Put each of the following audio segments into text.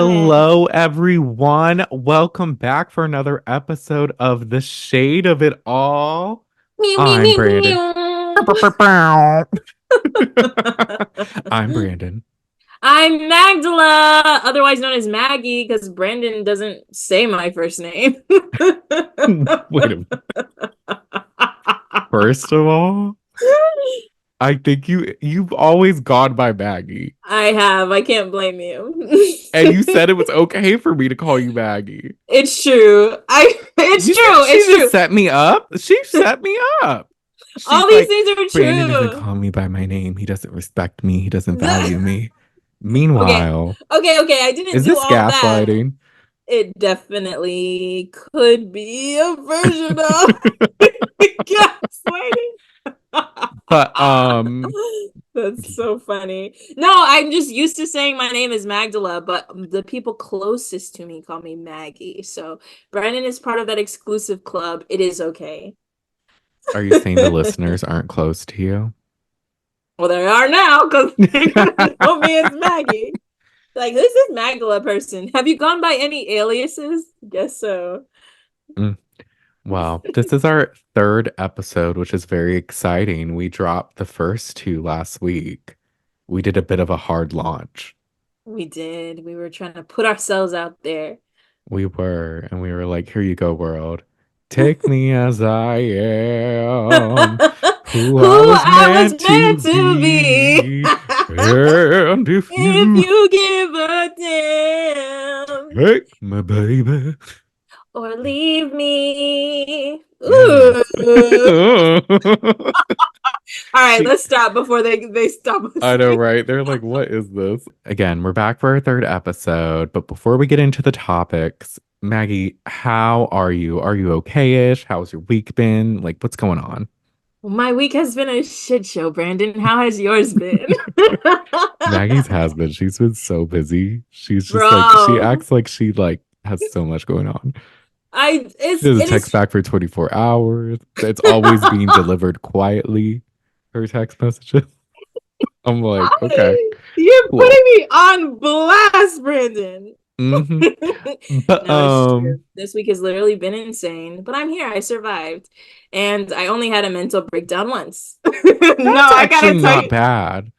Hello, everyone. Welcome back for another episode of The Shade of It All. Meow, meow, I'm meow, Brandon. meow. I'm Brandon. I'm Magdala, otherwise known as Maggie, because Brandon doesn't say my first name. Wait a minute. First of all, I think you've always gone by Maggie. I have. I can't blame you. And you said it was okay for me to call you Maggie. It's true. It's You see, true. she It's just true. set me up. She set me up. All She's these like, things are Brandon doesn't true. call me by my name. He doesn't respect me. He doesn't value me. Okay. Meanwhile, Okay. I didn't is do this all that. gaslighting? It definitely could be a version of gaslighting. But That's so funny. No, I'm just used to saying my name is Magdala, but the people closest to me call me Maggie. So Brandon is part of that exclusive club. It is okay. are you saying the listeners aren't close to you? Well, they are now because they're gonna know me as Maggie. Like, this is Magdala person. Have you gone by any aliases? Guess so. Mm. Well, this is our third episode, which is very exciting. We dropped the first two last week. We did a bit of a hard launch. We did. We were trying to put ourselves out there. And we were like, here you go, world. Take me as I am, who I Who was I was meant to meant to be. be. And if If you you give a damn take my baby. or leave me. Yes. Ooh. All right, let's stop before they stop us. I know, right? They're like, what is this? Again, we're back for our third episode. But before we get into the topics, Maggie, how are you? Are you okay-ish? How's your week been? Like, what's going on? My week has been a shit show, Brandon. How has yours been? Maggie's has been. She's been so busy. She's just like, she Bro, acts like she like has so much going on. I She doesn't it text is back for 24 hours. It's always being delivered quietly, her text messages. I'm like, okay, You're cool. putting me on blast, Brandon. hmm But No, it's true. This week has literally been insane, but I'm here. I survived. And I only had a mental breakdown once. No, that's I actually gotta tell not you, bad.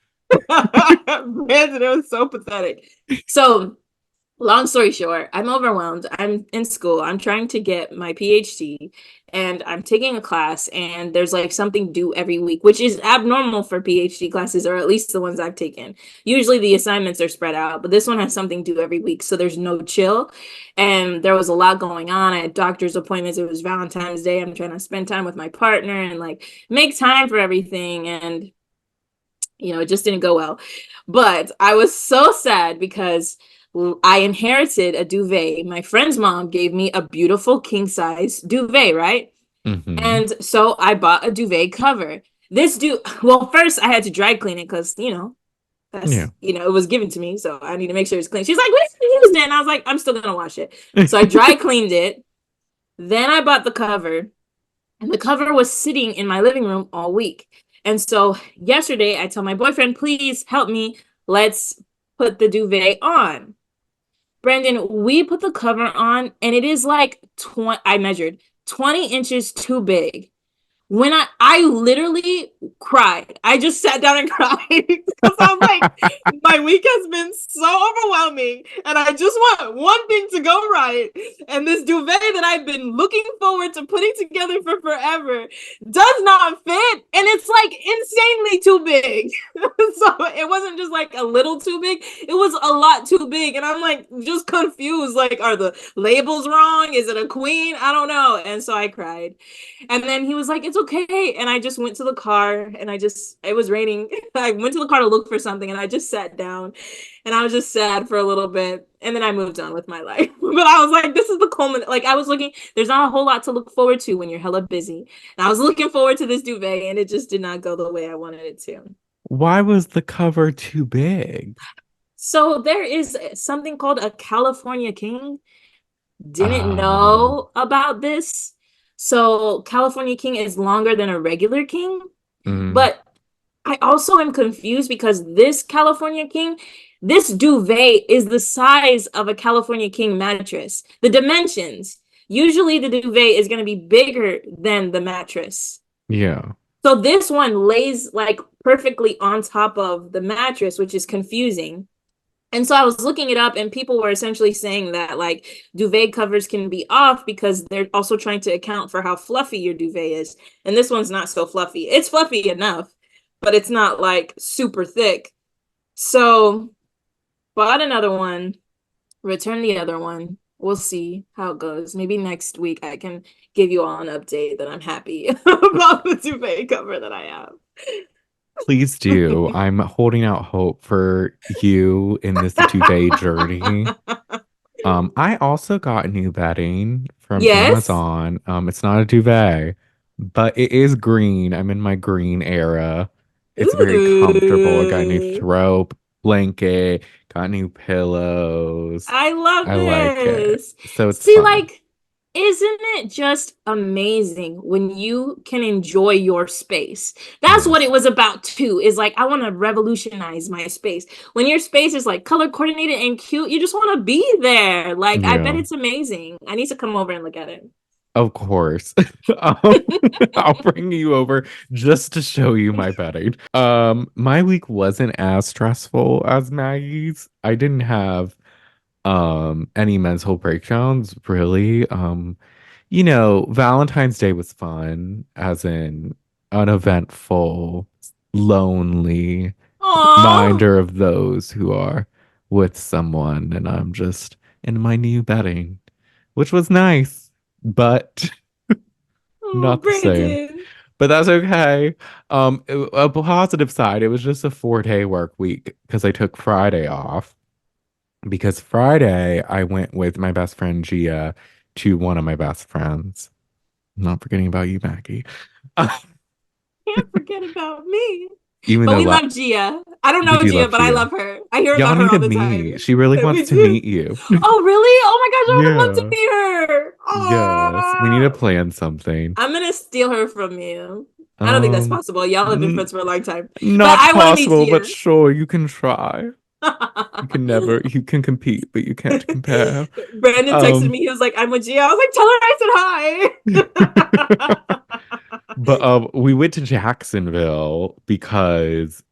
Brandon, it was so pathetic. So, long story short, I'm overwhelmed. I'm in school. I'm trying to get my PhD and I'm taking a class and there's like something due every week, which is abnormal for PhD classes, or at least the ones I've taken. Usually the assignments are spread out, but this one has something due every week. So there's no chill. And there was a lot going on. I had doctor's appointments. It was Valentine's Day. I'm trying to spend time with my partner and like make time for everything. And it just didn't go well. But I was so sad because I inherited a duvet. My friend's mom gave me a beautiful king size duvet, right? hmm And so I bought a duvet cover. Well, first I had to dry clean it because, Yeah. it was given to me. So I need to make sure it's clean. She's like, "What if you used it?" And I was like, "I'm still going to wash it." So I dry cleaned it. Then I bought the cover. And the cover was sitting in my living room all week. And so yesterday, I tell my boyfriend, "Please help me. Let's put the duvet on." Brandon, we put the cover on, and it is like 20, I measured 20 inches too big. When I literally cried. I just sat down and cried because I was like, my week has been so overwhelming, and I just want one thing to go right. And this duvet that I've been looking forward to putting together for forever does not fit, and it's like insanely too big. So it wasn't just like a little too big; it was a lot too big, and I'm like just confused. Like, are the labels wrong? Is it a queen? I don't know. And so I cried. And then he was like, "It's okay." And I just went to the car and it was raining. I went to the car to look for something and I just sat down and I was just sad for a little bit. And then I moved on with my life. But I was like, this is the culmination. Like, there's not a whole lot to look forward to when you're hella busy. And I was looking forward to this duvet and it just did not go the way I wanted it to. Why was the cover too big? So there is something called a California King. Didn't Oh. know about this. So California King is longer than a regular king, Mm. but I also am confused because this California King This duvet is the size of a California King mattress. The dimensions. Usually the duvet is going to be bigger than the mattress. Yeah. So this one lays like perfectly on top of the mattress, which is confusing. And so I was looking it up, and people were essentially saying that like duvet covers can be off because they're also trying to account for how fluffy your duvet is. And this one's not so fluffy. It's fluffy enough, but it's not like super thick. So bought another one, returned the other one. We'll see how it goes. Maybe next week I can give you all an update that I'm happy about the duvet cover that I have. Please do. I'm holding out hope for you in this duvet journey. I also got new bedding from Yes. Amazon. It's not a duvet, but it is green. I'm in my green era. It's very comfortable. I got a new Ooh. throw blanket, got new pillows. I love I like it. this. So it's See, fun. like, isn't it just amazing when you can enjoy your space? That's what it Yes. was about too. Is like I want to revolutionize my space. When your space is like color coordinated and cute, you just want to be there. Like, I bet Yeah. it's amazing. I need to come over and look at it. Of course. Um, I'll bring you over just to show you my bedding. My week wasn't as stressful as Maggie's. I didn't have any mental breakdowns really. Valentine's Day was fun, as in uneventful, lonely Aw. reminder of those who are with someone, and I'm just in my new bedding, which was nice, but Oh, not the same. Brandon. But that's okay. A positive side, it was just a 4-day work week because I took Friday off. Because Friday I went with my best friend Gia to one of my best friends. I'm not forgetting about you, Maggie. Can't forget about me. Even But though we love Gia. I don't we know do Gia, love but I Gia. love her. I hear Y'all about her need all to the time. meet. She really We wants to do. meet you. Oh, really? Oh my gosh, I would love to Yeah. meet her. Yes. We need to Oh, plan something. I'm gonna steal her from you. I don't think that's Um, possible. Y'all have been n friends for a long time. But Not I want to meet possible, but Gia. sure, you can try. You can compete, but you can't compare. Brandon texted Um, me. He was like, "I'm with Gia." I was like, "Tell her I said hi." But we went to Jacksonville because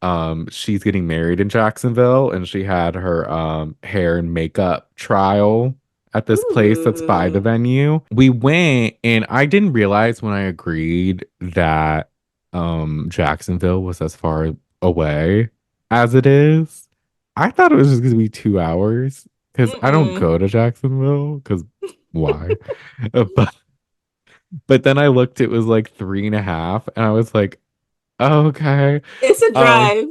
she's getting married in Jacksonville and she had her hair and makeup trial at this place that's by the Ooh. venue. We went and I didn't realize when I agreed that Jacksonville was as far away as it is. I thought it was just gonna be 2 hours because I don't Mm-mm. go to Jacksonville because why? But then I looked, it was like 3.5, and I was like, oh, okay. It's a Um, drive.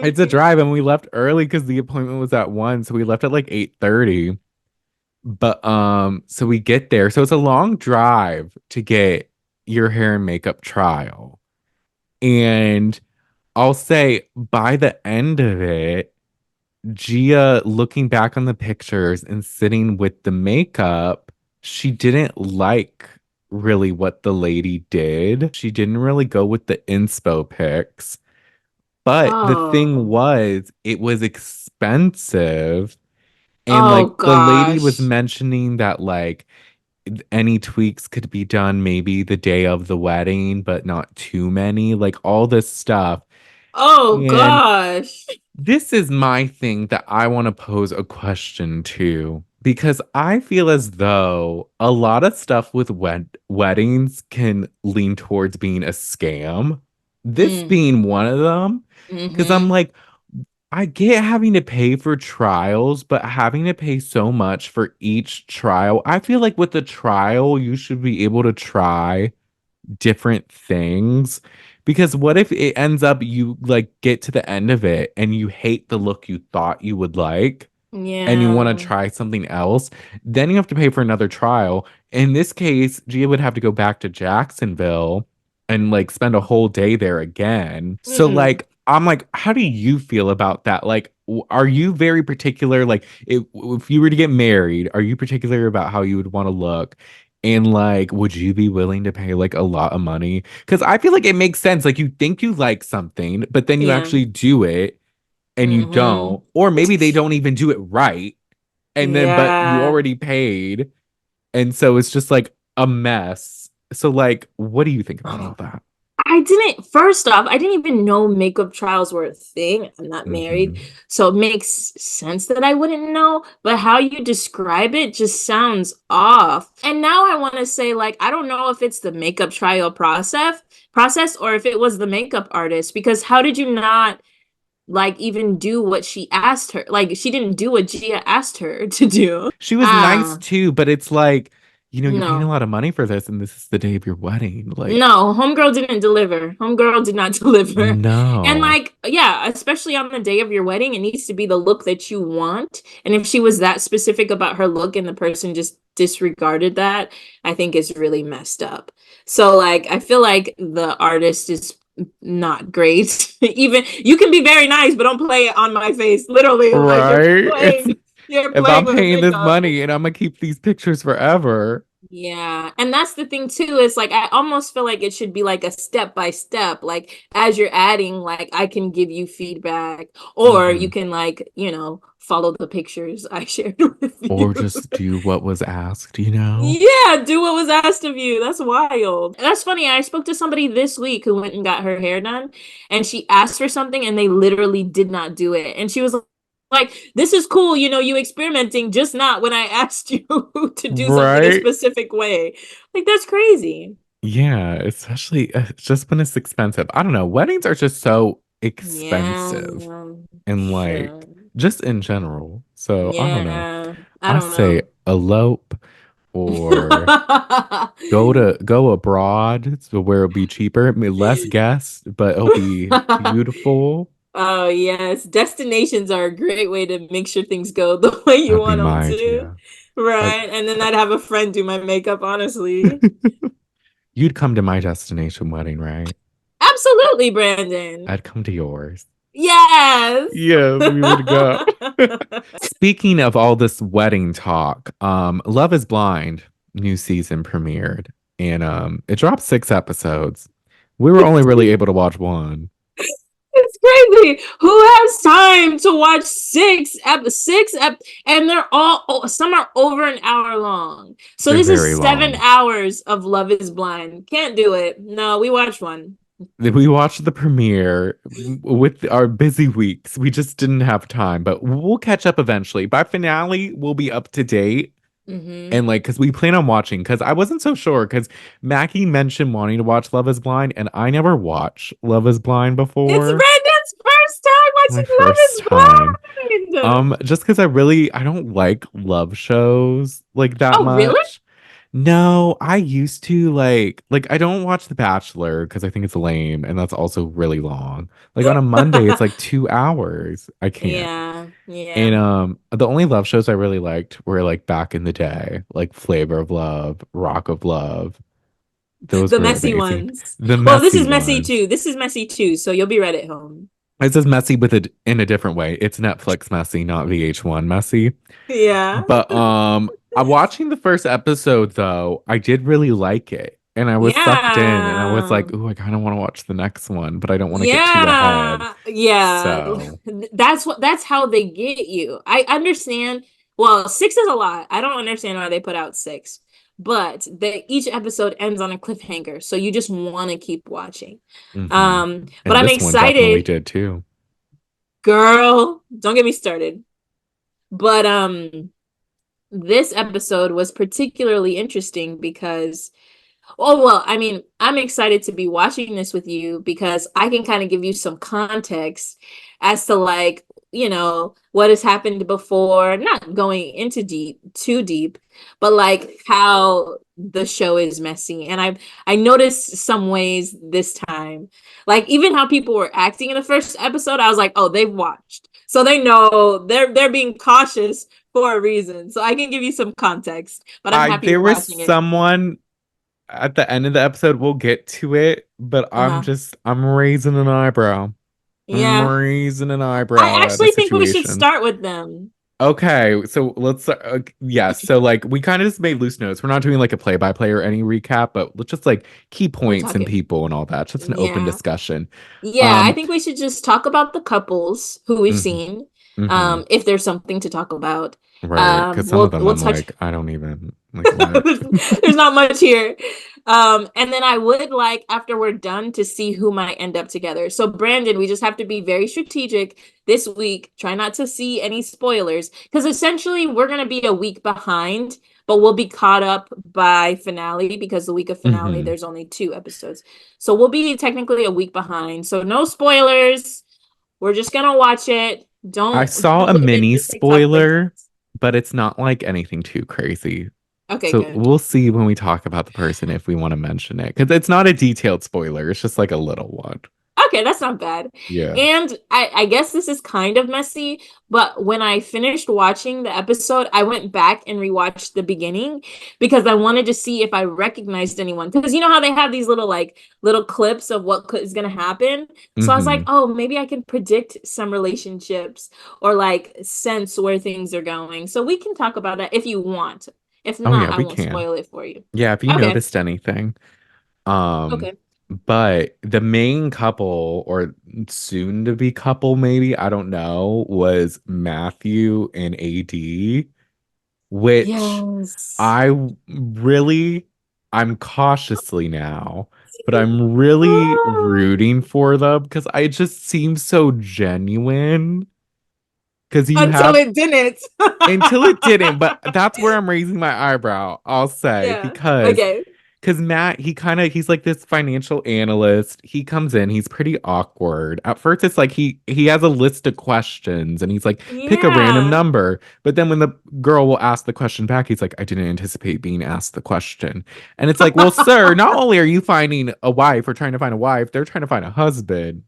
it's a drive, and we left early because the appointment was at 1, so we left at like 8:30. But so we get there. So it's a long drive to get your hair and makeup trial. And I'll say by the end of it, Gia looking back on the pictures and sitting with the makeup, she didn't like really what the lady did. She didn't really go with the inspo pics. But the thing Oh. was, it was expensive. And Oh like the lady was gosh. mentioning that like any tweaks could be done maybe the day of the wedding, but not too many, like all this stuff. Oh And gosh. this is my thing that I want to pose a question to because I feel as though a lot of stuff with weddings can lean towards being a scam. This Mm. being one of them, because I'm Mm-hmm. like, I get having to pay for trials, but having to pay so much for each trial, I feel like with the trial, you should be able to try different things because what if it ends up you like get to the end of it and you hate the look you thought you would like and you want to Yeah. try something else, then you have to pay for another trial. In this case, Gia would have to go back to Jacksonville and like spend a whole day there again. So Mm-mm. like I'm like, how do you feel about that? Like, are you very particular? Like, if you were to get married, are you particular about how you would want to look? And like, would you be willing to pay like a lot of money? Because I feel like it makes sense. Like, you think you like something, but then you Yeah. actually do it and you Mm-hmm. don't, or maybe they don't even do it right. And then, but you Yeah. already paid. And so it's just like a mess. So, like, what do you think about all that? I didn't, first off, I didn't even know makeup trials were a thing. I'm not married. Hmm. So it makes sense that I wouldn't know. But how you describe it just sounds off. And now I want to say, like, I don't know if it's the makeup trial process or if it was the makeup artist. Because how did you not like even do what she asked her? Like she didn't do what Gia asked her to do. She was nice Ah, too, but it's like, you're paying a no. lot of money for this, and this is the day of your wedding. Like, No, Homegirl didn't deliver. Homegirl did not deliver. And no. like, yeah, especially on the day of your wedding, it needs to be the look that you want. And if she was that specific about her look and the person just disregarded that, I think is really messed up. So like, I feel like the artist is not great. Even you can be very nice, but don't play it on my face. Literally, like Right? It's you're if playing I'm with paying this makeup. money and I'm gonna keep these pictures forever. Yeah. And that's the thing too, is like I almost feel like it should be like a step by step. Like as you're adding, like I can give you feedback, or you Hmm. can like, follow the pictures I shared with you. Or just do what was asked? Yeah, do what was asked of you. That's wild. That's funny. I spoke to somebody this week who went and got her hair done, and she asked for something and they literally did not do it. And she was like, this is cool, you experimenting, just not when I asked you to do something a Right? specific way. Like, that's crazy. Yeah, especially just when it's expensive. I don't know. Weddings are just so Yeah, expensive and sure. like just in general. So I don't know. Yeah, I I don't say know. elope or go abroad so where it'll be cheaper, I mean, less guests, but it'll be beautiful. Oh, yes. Destinations are a great way to make sure things go the way you That'd be want them my to. idea. Like Right. And then I'd have a friend do my makeup, honestly. you'd come to my destination wedding, right? Absolutely, Brandon. I'd come to yours. Yes. Yes, we would go. Speaking of all this wedding talk, Love is Blind new season premiered and it dropped 6 episodes. We were only really able to watch one. It's crazy. Who has time to watch and they're some are over an hour long. So They're this very is seven long. hours of Love is Blind. Can't do it. No, we watched one. We watched the premiere with our busy weeks. We just didn't have time, but we'll catch up eventually. By finale, we'll be up to date. Mm-hmm. And like, because we plan on watching, because I wasn't so sure, because Mackie mentioned wanting to watch Love is Blind, and I never watched Love is Blind It's before. Brandon's first time My watching first time. Love is Blind. Just because I don't like love shows like that Oh, really? much. No, I used to like I don't watch The Bachelor because I think it's lame and that's also really long. Like on a Monday, it's like 2 hours. I can't. Yeah, And yeah. the only love shows I really liked were like back in the day, like Flavor of Love, Rock of Love. Those The were messy amazing. ones. The Well, this messy is messy ones. too. This is messy too, so you'll be right at home. It says messy with it in a different way. It's Netflix messy, not VH1 messy. Yeah. But I'm watching the first episode though. I did really like it. And I was sucked in and I was Yeah. like, "Ooh, I kind of want to watch the next one, but I don't want to get too ahead." Yeah. Yeah. So, That's how they get you. I understand. Well, six is a lot. I don't understand why they put out six. But each episode ends on a cliffhanger, so you just want to keep watching. mhm. But And I'm this one definitely excited, did too. girl. Don't get me started. But this episode was particularly interesting because oh, well, I mean, I'm excited to be watching this with you because I can kind of give you some context as to like, what has happened before, not going into too deep, but like how the show is messy. And I noticed some ways this time. Like even how people were acting in the first episode, I was like, "Oh, they've watched." So they know they're being cautious for a reason. So I can give you some context, but I'm I happy you're There was watching it. someone at the end of the episode, we'll get to it, but Uh-huh. I'm raising an eyebrow. I'm Yeah. raising an I eyebrow at a actually think we should situation. start with them. Okay, so let's yes, so like we kind of just made loose notes. We're not doing like a play-by-play or any recap, but let's just like key We're points and talking. people and all that. Just an open Yeah. discussion. Yeah, I Um, think we should just talk about the couples who we've mhm, seen. mhm. If there's something to talk about. Right, because some of them We'll I'm touch like, I don't even like what. there's not much here. And then I would like after we're done to see who might end up together. So Brandon, we just have to be very strategic this week. Try not to see any spoilers because essentially we're gonna be a week behind, but we'll be caught up by finale because the week of finale Hmm. there's only 2 episodes. So we'll be technically a week behind. So no spoilers. We're just gonna watch it. I Don't saw don't a look at mini the TikTok spoiler, breakdowns. but it's not like anything too crazy. Okay, So good. we'll see when we talk about the person if we want to mention it. Because it's not a detailed spoiler, it's just like a little one. Okay, that's not bad. Yeah. And I guess this is kind of messy, but when I finished watching the episode, I went back and rewatched the beginning because I wanted to see if I recognized anyone. Because you know how they have these little like little clips of what is going to happen. So I was like, Hmm. oh, maybe I can predict some relationships or like sense where things are going. So we can talk about that if you want. If Oh yeah, not, I we won't can. spoil it for you. Yeah, if you Okay. noticed anything. Um, Okay. but the main couple or soon to be couple, maybe, I don't know, was Matthew and AD, which Yes. I really, I'm cautiously now, but I'm really rooting for them because I just seem so genuine. Because you Until have it didn't. until it didn't, but that's where I'm raising my eyebrow, I'll say, Yeah. because Okay. Matt, he's like this financial analyst. He comes in, he's pretty awkward. At first, it's like he has a list of questions and he's like, pick a random Yeah. number. But then when the girl will ask the question back, he's like, I didn't anticipate being asked the question. And it's like, well, sir, not only are you finding a wife or trying to find a wife, they're trying to find a husband.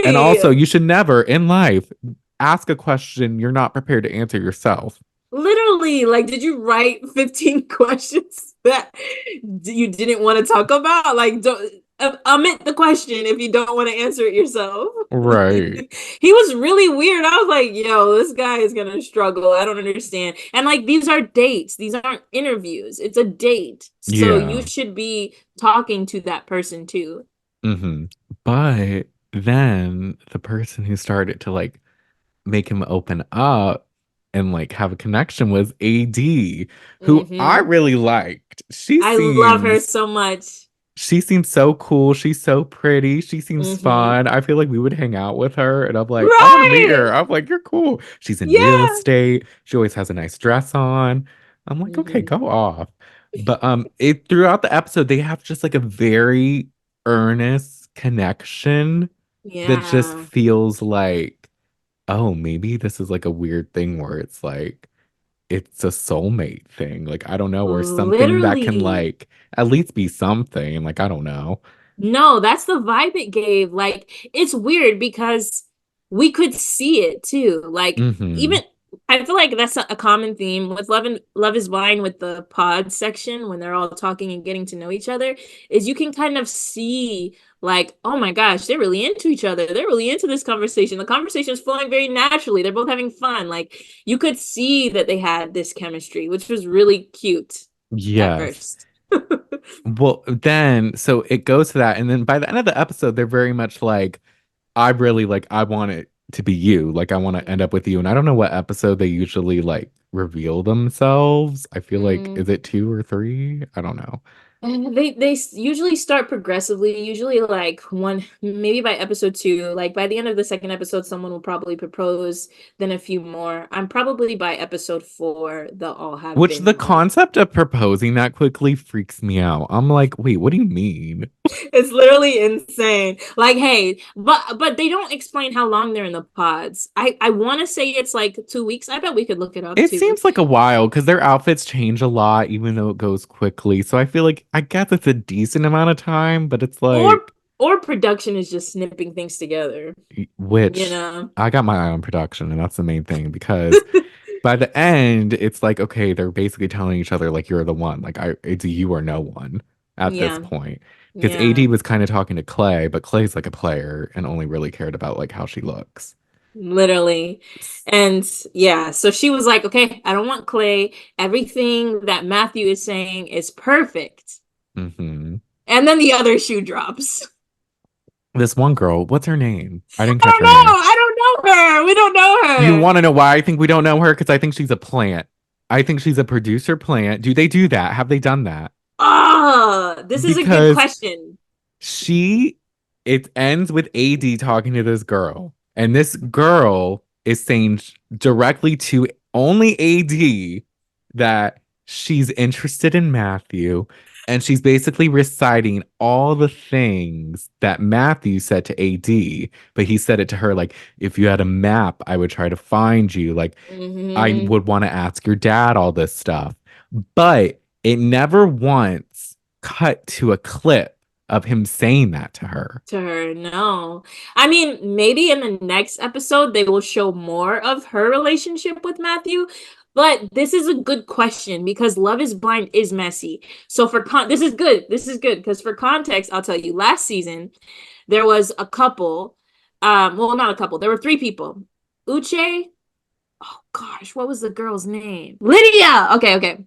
And also, Right. you should never in life ask a question you're not prepared to answer yourself. Literally, like, did you write 15 questions that you didn't want to talk about? Like, don't omit the question if you don't want to answer it yourself. Right. He was really weird. I was like, yo, this guy is gonna struggle. I don't understand. And like, these are dates, these aren't interviews. It's a date. So you Yeah. should be talking to that person too. Hmm. But then the person who started to like make him open up and like have a connection was AD, who I Hmm. really liked. I love her so much. She seems so cool. She's so pretty. She seems Hmm. fun. I feel like we would hang out with her. And I'm like, I want to meet Right. her. I'm like, you're cool. She's in real Yeah. estate. She always has a nice dress on. I'm like, okay, Hmm. go off. But it throughout the episode, they have just like a very earnest connection that just Yeah. feels like, oh, maybe this is like a weird thing where it's like it's a soulmate thing. Like, I don't know, or something that can Literally. like at least be something. Like, I don't know. No, that's the vibe it gave. Like, it's weird because we could see it too. Like, Hmm. even I feel like that's a common theme with Love is Blind with the pod section when they're all talking and getting to know each other, is you can kind of see like, oh my gosh, they're really into each other. They're really into this conversation. The conversation is flowing very naturally. They're both having fun. Like, you could see that they had this chemistry, which was really cute at Yes. first. Well, then so it goes to that, and then by the end of the episode, they're very much like, I really like, I want it to be you. Like, I want to end up with you. And I don't know what episode they usually like reveal themselves. I feel like, Mm. is it two or three? I don't know. And they usually start progressively, usually like one maybe by episode 2, like by the end of the second episode someone will probably propose, then a few more. I'm probably by episode 4 they'll all have Which been the like concept of proposing that quickly freaks me out. I'm like, wait, what do you mean? it's literally insane. Like, hey, but they don't explain how long they're in the pods. I want to say it's like 2 weeks. I bet we could look it up It too. seems like a while because their outfits change a lot, even though it goes quickly. So I feel like I guess it's a decent amount of time, but it's Or like, or production is just snipping things together, you which know. I got my eye on production, and that's the main thing because by the end, it's like, okay, they're basically telling each other like you're the one. Like it's you or no one at this Yeah. point. Because Yeah. AD was kind of talking to Clay, but Clay's like a player and only really cared about like how she looks. Literally. And yeah, so she was like, okay, I don't want Clay. Everything that Matthew is saying is perfect. Hmm. And then the other shoe drops. This one girl, what's her name? I didn't I catch don't her name. know. I don't know her. We don't know You her. want to know why I think we don't know her? Because I think she's a plant. I think she's a producer plant. Do they do that? Have they done that? Oh, this is a good Because question. she, it ends with AD talking to this girl, and this girl is saying directly to only AD that she's interested in Matthew, and she's basically reciting all the things that Matthew said to AD, but he said it to her like, if you had a map, I would try to find you. Like, I Hmm. would want to ask your dad all this stuff. But it never once cut to a clip of him saying that to her. To her, no. I mean, maybe in the next episode they will show more of her relationship with Matthew. But this is a good question because Love is Blind is messy. So this is good. This is good because for context, I'll tell you. Last season, there was a couple. Well, not a couple. There were three people. Uche. Oh gosh, what was the girl's name? Lydia. Okay, okay.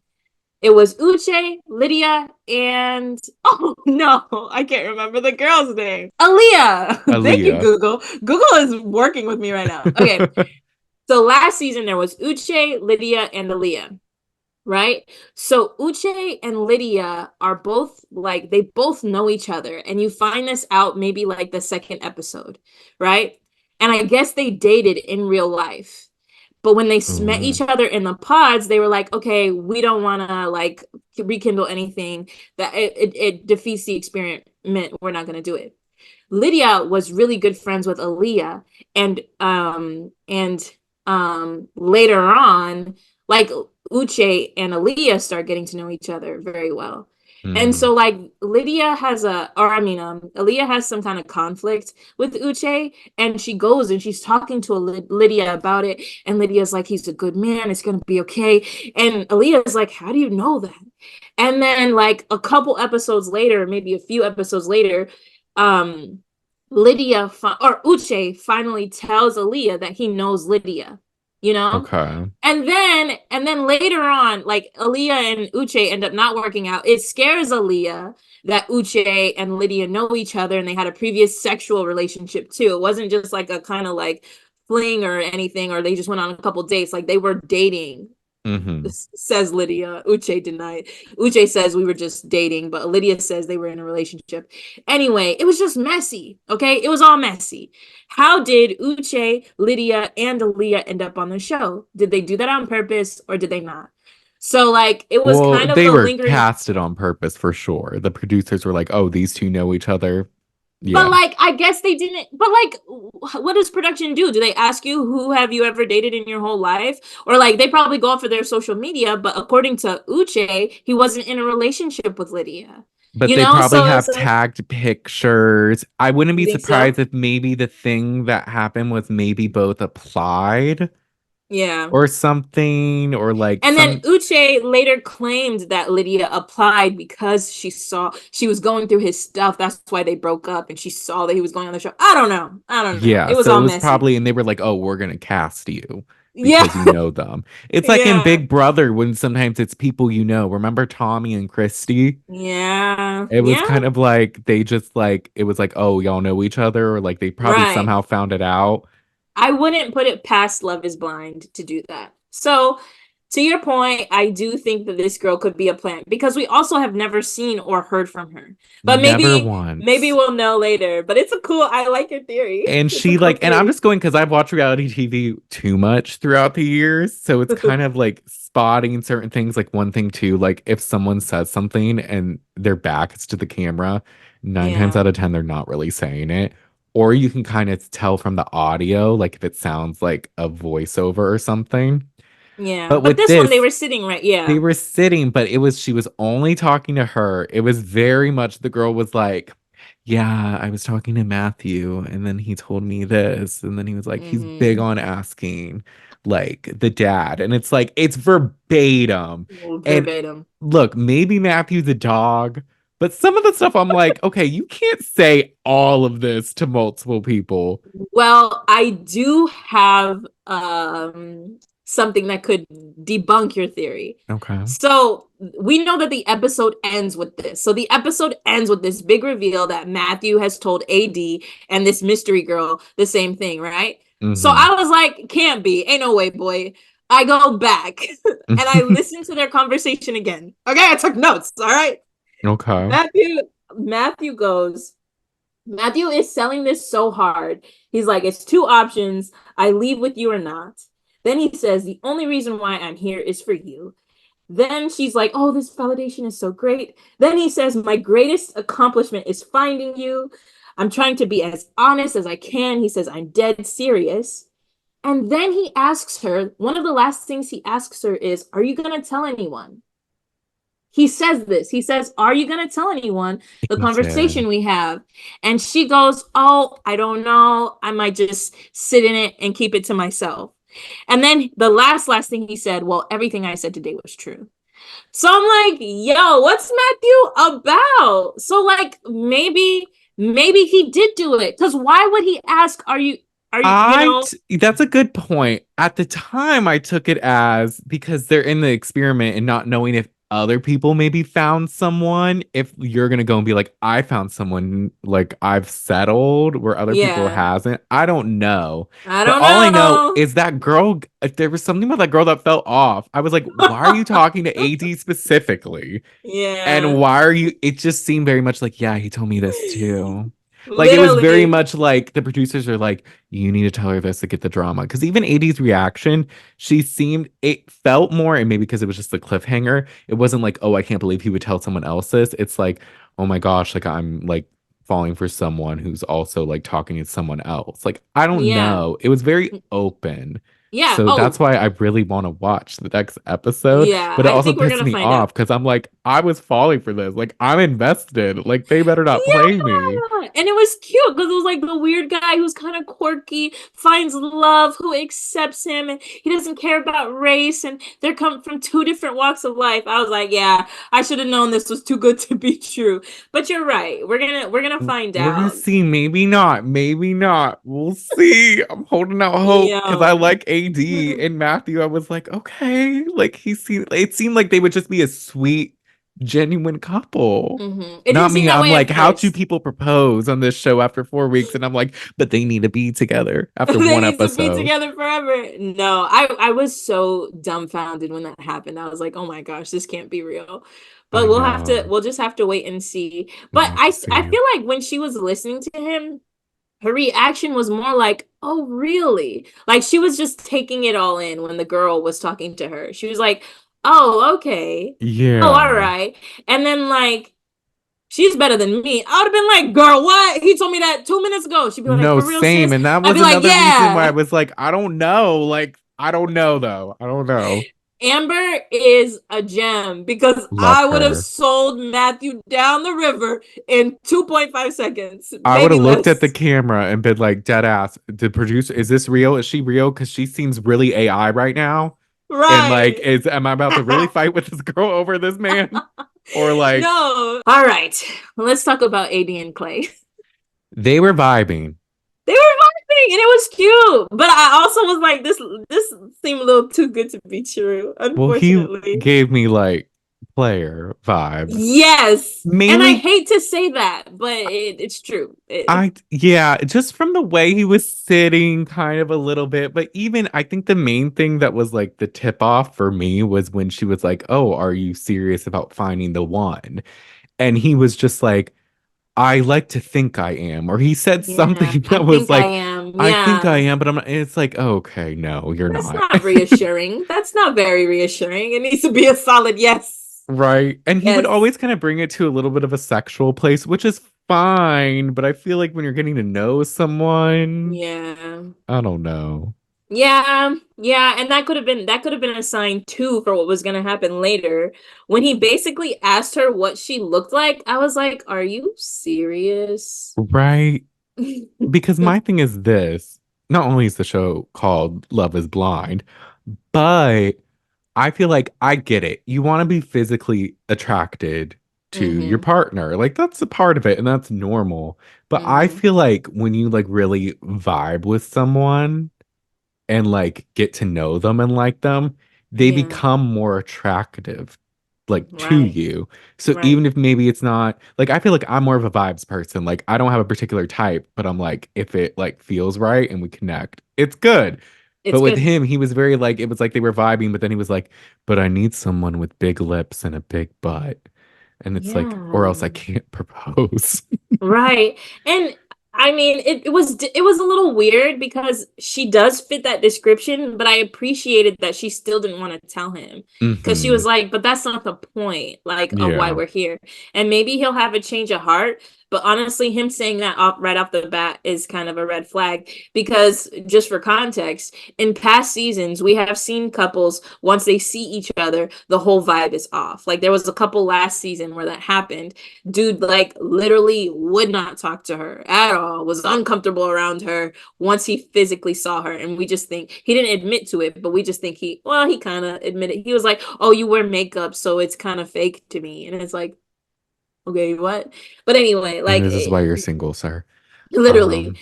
It was Uche, Lydia, and oh no, I can't remember the girl's name. Aaliyah. Thank you, Aaliyah. Google. Google is working with me right now. Okay. So last season there was Uche, Lydia, and Aaliyah, right? So Uche and Lydia are both like they both know each other, and you find this out maybe like the second episode, right? And I guess they dated in real life. But when they met Ooh. each other in the pods, they were like, okay, we don't want to like rekindle anything that it defeats the experiment. We're not going to do it. Lydia was really good friends with Aaliyah, and later on, like Uche and Aaliyah start getting to know each other very well. And Mm. so like Lydia has a or I mean Aaliyah has some kind of conflict with Uche, and she goes and she's talking to Lydia about it, and Lydia's like, he's a good man, it's gonna be okay. And Aaliyah's like, how do you know that? And then like a couple episodes later, maybe a few episodes later, um or Uche finally tells Aaliyah that he knows Lydia, you know? Okay. And then later on, like Aaliyah and Uche end up not working out. It scares Aaliyah that Uche and Lydia know each other and they had a previous sexual relationship too. It wasn't just like a kind of like fling or anything, or they just went on a couple dates. Like they were dating, Hmm. says Lydia. Uche denied. Uche says we were just dating, but Lydia says they were in a relationship. Anyway, it was just messy. Okay, it was all messy. How did Uche, Lydia, and Aaliyah end up on the show? Did they do that on purpose or did they not? So like it was Well, kind of they a were lingering. casted on purpose for sure. The producers were like, oh, these two know each other. But Yeah. like, I guess they didn't. But like, what does production do? Do they ask you who have you ever dated in your whole life? Or like, they probably go off for their social media. But according to Uche, he wasn't in a relationship with Lydia. But You they know, probably so it's have like, tagged pictures. I wouldn't you be think surprised so? if maybe the thing that happened was maybe both applied Yeah. or something, or like And then some, Uche later claimed that Lydia applied because she saw she was going through his stuff. That's why they broke up, and she saw that he was going on the show. I don't know. I don't know. yeah. It was So it all was messy. probably, and they were like, oh, we're going to cast you Yeah. because you know them. It's like in Yeah. Big Brother when sometimes it's people you know. Remember Tommy and Christy? Yeah. It was Yeah. kind of like they just like, it was like, oh, y'all know each other, or like they probably Right. somehow found it out. I wouldn't put it past Love is Blind to do that. So, to your point, I do think that this girl could be a plant because we also have never seen or heard from her. But Never maybe once. we'll know later. But it's a cool, I like your theory. And It's a she cool like, and I'm theory. just going because I've watched reality TV too much throughout the years. So it's kind of like spotting certain things. Like one thing too, like if someone says something and their back is to the camera, nine times Yeah. out of 10, they're not really saying it. Or you can kind of tell from the audio, like if it sounds like a voiceover or something. Yeah. But But with this one they this, were sitting right. they Yeah. were sitting, but it was she was only talking to her. It was very much the girl was like, yeah, I was talking to Matthew, and then he told me this, and then he was like, he's big Hmm. on asking like the dad, and it's like it's verbatim. And Verbatim. look, maybe Matthew's a dog, But some of the stuff I'm like, okay, you can't say all of this to multiple people. Well, I do have something that could debunk your theory. Okay. So we know that the episode ends with this. So the episode ends with this big reveal that Matthew has told AD and this mystery girl the same thing, right? So Hmm. I was like, can't be. Ain't no way, boy. I go back and I listen to their conversation again. Okay, I took notes. All right. Okay. Matthew goes, Matthew is selling this so hard. He's like, it's two options. I leave with you or not. Then he says, the only reason why I'm here is for you. Then she's like, oh, this validation is so great. Then he says, my greatest accomplishment is finding you. I'm trying to be as honest as I can. He says, I'm dead serious. And then he asks her, one of the last things he asks her is, are you going to tell anyone? He says this. He says, are you going to tell anyone the He did. conversation we have? And she goes, oh, I don't know. I might just sit in it and keep it to myself. And then the last thing he said, well, everything I said today was true. So I'm like, yo, what's Matthew about? So like maybe he did do it. Because why would he ask, are you know? That's a good point. At the time, I took it as because they're in the experiment and not knowing if other people maybe found someone, if you're gonna go and be like, I found someone like I've settled where other people Yeah. hasn't. I don't know. I But don't all I know know. is that girl, if there was something about that girl that fell off, I was like, why are you talking to AD specifically? And Yeah. why are you? It just seemed very much like, yeah, he told me this too. Like it was very Literally. much like the producers are like, you need to tell her this to get the drama. Because even AD's reaction, she seemed, it felt more, and maybe because it was just the cliffhanger, it wasn't like, oh, I can't believe he would tell someone else this. It's like, oh my gosh, like I'm like falling for someone who's also like talking to someone else. Like, I don't Yeah. know. It was very open. Yeah. So that's Oh, why I really want to watch the next episode. yeah. But it I also think we're pissed gonna me find out. off because I'm like, I was falling for this. Like, I'm invested. Like, they better not play me. Yeah. And it was cute because it was like the weird guy who's kind of quirky, finds love, who accepts him, and he doesn't care about race. And they're come from two different walks of life. I was like, yeah, I should have known this was too good to be true. But you're right. We're gonna find We're gonna out. see. Maybe not. Maybe not. We'll see. I'm holding out hope because I Yeah. like AD and Matthew. I was like, okay, like he seemed. It seemed like they would just be a sweet, genuine couple. It didn't Not seem me. that I'm way like, at how do first. people propose on this show after 4 weeks? And I'm like, but they need to be together after They one need to be episode. together forever. No, I was so dumbfounded when that happened. I was like, oh my gosh, this can't be real. But I know. we'll just have to wait and see. We'll But have to I see. feel like when she was listening to him, her reaction was more like, oh, really? Like she was just taking it all in when the girl was talking to her. She was like, oh, okay. Oh, all Yeah. right. And then like she's better than me. I would have been like, girl, what? He told me that 2 minutes ago. She'd be like, No, for real, same. sis? And that I'd was be like, another reason why I yeah. was like, I don't know. Like, I don't know though. I don't know. Amber is a gem because Love I would have her. sold Matthew down the river in 2.5 seconds, I would maybe have looked at the less. camera and been like, dead ass, the producer, is this real? Is she real? Because she seems really AI right now. And like, Right. am I about to really fight with this girl over this man? Or like, No. All right. Let's talk about AD and Clay. they were vibing. They were vibing and it was cute. But I also was like, this seemed a little too good to be true, Well, he unfortunately. gave me like player vibes. Yes. And I Mainly hate to say that, but it's true. yeah, just from the way he was sitting kind of a little bit, but even I think the main thing that was like the tip off for me was when she was like, "Oh, are you serious about finding the one?" And he was just like, "I like to think I am," or he said Yeah, something I that was think I like, am. "I think I Yeah. am," but I'm not, and it's like, "Okay, no, you're That's not." not reassuring. That's not very reassuring. It needs to be a solid yes. Right. And he would Yes. always kind of bring it to a little bit of a sexual place, which is fine, but I feel like when you're getting to know someone, Yeah. I don't know. Yeah. Yeah. And that could have been a sign too for what was gonna happen later. When he basically asked her what she looked like, I was like, are you serious? Right? Because my thing is this, not only is the show called Love is Blind, but I feel like I get it. You want to be physically attracted to your Mm-hmm. partner. Like that's a part of it and that's normal. But I Mm-hmm. feel like when you like really vibe with someone and like get to know them and like them, they Yeah. become more attractive like to Right. you. So Right. even if maybe it's not like I feel like I'm more of a vibes person. Like I don't have a particular type, but I'm like if it like feels right and we connect, it's good. But It's with good. him, he was very like it was like they were vibing, but then he was like, but I need someone with big lips and a big butt. And it's like, or else I Yeah. can't propose. Right. And I mean, it was a little weird because she does fit that description, but I appreciated that she still didn't want to tell him because she Hmm. was like, but that's not the point, like, of why Yeah. we're here. And maybe he'll have a change of heart, but honestly, him saying that right off the bat is kind of a red flag because just for context, in past seasons, we have seen couples once they see each other, the whole vibe is off. Like there was a couple last season where that happened. Dude like literally would not talk to her at all, was uncomfortable around her once he physically saw her. And we just think he didn't admit to it, but we just think he kind of admitted. He was like, oh, you wear makeup, so it's kind of fake to me. And it's like, okay, what? But anyway, And like this is why you're single, sir. literally. Um,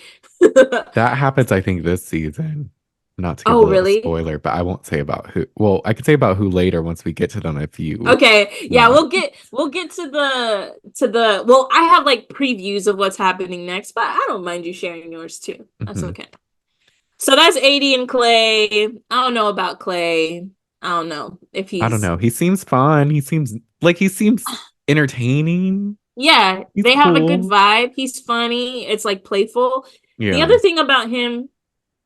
that happens, I think, this season. Not to give a Oh, little really? spoiler, but I won't say about who. Well, I could say about who later once we get to them if you Okay, yeah, want. we'll get to the well, I have like previews of what's happening next, but I don't mind you sharing yours too. That's Hmm. okay. So that's 80 and Clay. I don't know about Clay. I don't know if I don't he's know. He seems fun. He seems entertaining. yeah, He's they have a good cool. vibe. He's funny. It's like playful. The Yeah, other thing about him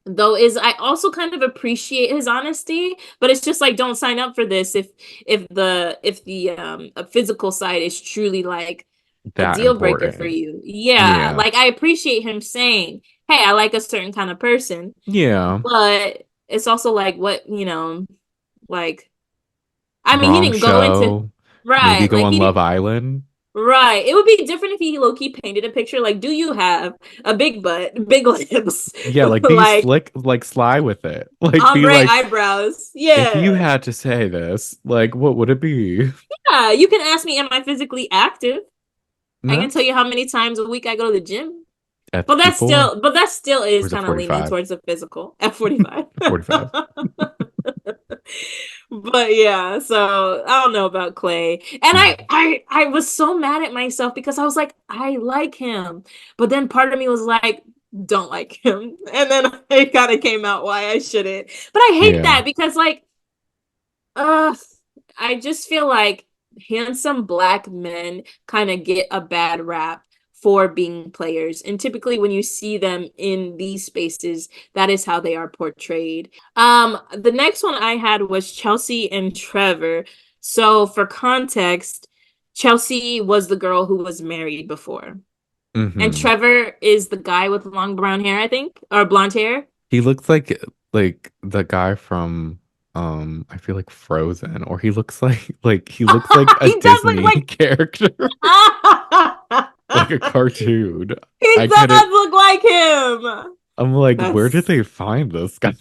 though is I also kind of appreciate his honesty, but it's just like don't sign up for this if the a physical side is truly like a that deal breaker for important. you. Yeah, Yeah. like I appreciate him saying, "Hey, I like a certain kind of person." Yeah. But it's also like what, like I mean, he Wrong didn't go into show. Maybe right, go like on he Love didn't Island. right. It would be different if he low key painted a picture. Like, do you have a big butt, big lips, Yeah, like be like slick, like sly with it. Like be ombre like, eyebrows? if you Yeah, had to say this, like what would it be? yeah. You can ask me, am I physically active? I can tell Nuts you how many times a week I go to the gym. at 54 But that still or is is it kind of leaning 45? towards the physical at 45. 45. But yeah, so I don't know about Clay. And I was so mad at myself because I was like, I like him. But then part of me was like, don't like him. And then it kind of came out why I shouldn't. But I hate Yeah. that because like uh I just feel like handsome black men kind of get a bad rap for being players. And typically when you see them in these spaces, that is how they are portrayed. The next one I had was Chelsea and Trevor. So for context, Chelsea was the girl who was married before. And Hmm. Trevor is the guy with long brown hair, I think, or blonde hair. He looks like the guy from I feel like Frozen, or he looks like he looks like a He does look Disney like character, like a cartoon. he I couldn't does look like him. I'm like, where did That's they find this guy?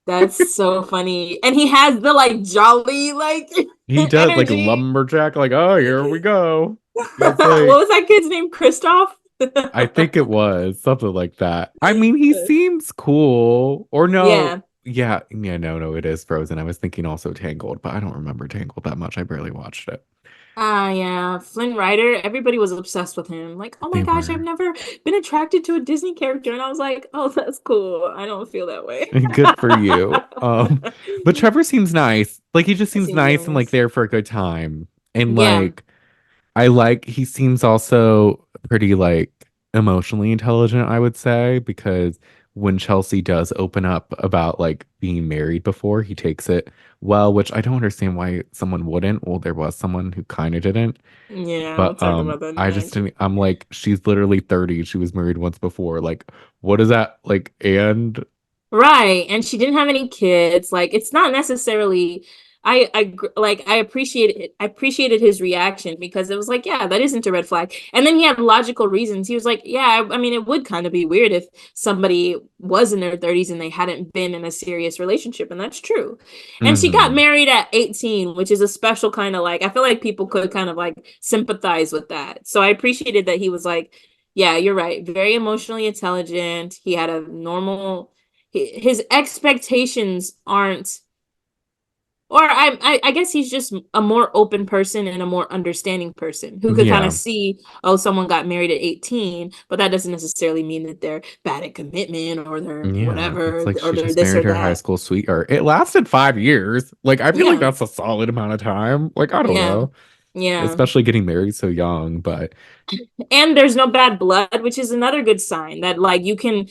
that's so funny. And he has the like jolly like He does like energy. lumberjack, like, oh, here we go. He's What like, was that kid's name? Christoph? I think it was something like that. I mean, he seems cool. Or no, Yeah. yeah, no, it is Frozen. I was thinking also Tangled, but I don't remember Tangled that much. I barely watched it. Ah, yeah. Flynn Rider, everybody was obsessed with him. Like, oh my They gosh, I've were never been attracted to a Disney character. And I was like, oh, that's cool. I don't feel that way. good for you. But Trevor seems nice. Like he just It seems seems nice and like nice. there for a good time. And Yeah. like he seems also pretty like emotionally intelligent, I would say, because when Chelsea does open up about like being married before, he takes it well, which I don't understand why someone wouldn't. Well, there was someone who kind of didn't, Yeah, we'll but talk about that I just next. didn't, I'm like, she's literally 30. She was married once before. Like, what is that like? And Right. And she didn't have any kids. Like, it's not necessarily, I appreciated it. I appreciated his reaction because it was like, yeah, that isn't a red flag. And then he had logical reasons. He was like, yeah, I mean, it would kind of be weird if somebody was in their 30s and they hadn't been in a serious relationship, and that's true. And she got Hmm. married at 18, which is a special kind of like, I feel like people could kind of like sympathize with that. So I appreciated that he was like, yeah, you're right. Very emotionally intelligent. He had a normal his expectations aren't, or I guess he's just a more open person and a more understanding person who could kind of Yeah. see, oh, someone got married at 18, but that doesn't necessarily mean that they're bad at commitment or they're Yeah. It's whatever like or she they're just this married or her high that. school sweetheart. It lasted 5 years. Like, I feel like Yeah. that's a solid amount of time. Like, I don't Yeah. know. Yeah. Especially getting married so young, but And there's no bad blood, which is another good sign that like you can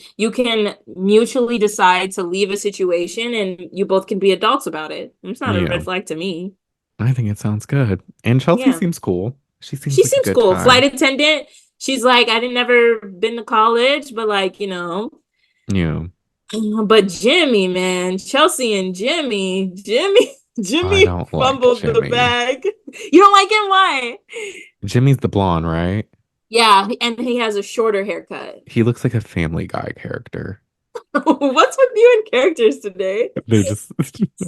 mutually decide to leave a situation and you both can be adults about it. It's not a yeah, red flag to me. I think it sounds good. And Chelsea Yeah. seems cool. She seems She like a seems good cool. time. Flight attendant. She's like, I didn't never been to college, but like, Yeah. but Jimmy, man, Chelsea and Jimmy, I Jimmy don't like fumbled the Jimmy. bag. You don't like him? Why? Jimmy's the blonde, right? Yeah, and he has a shorter haircut. He looks like a Family Guy character. What's with you and characters today? They're just,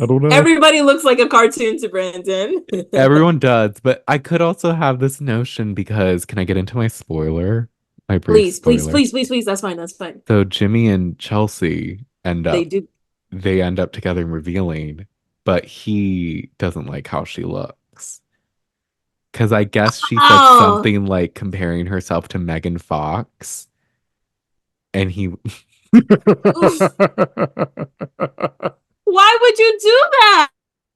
I don't know. Everybody looks like a cartoon to Brandon. Everyone does, but I could also have this notion because can I get into my spoiler? My brief Please, please, spoiler. please, please, please. That's fine. That's fine. So Jimmy and Chelsea They do. they end up together and revealing, but he doesn't like how she looks. Because I guess she said Oh, something like comparing herself to Megan Fox, and he. oof. Why would you do that?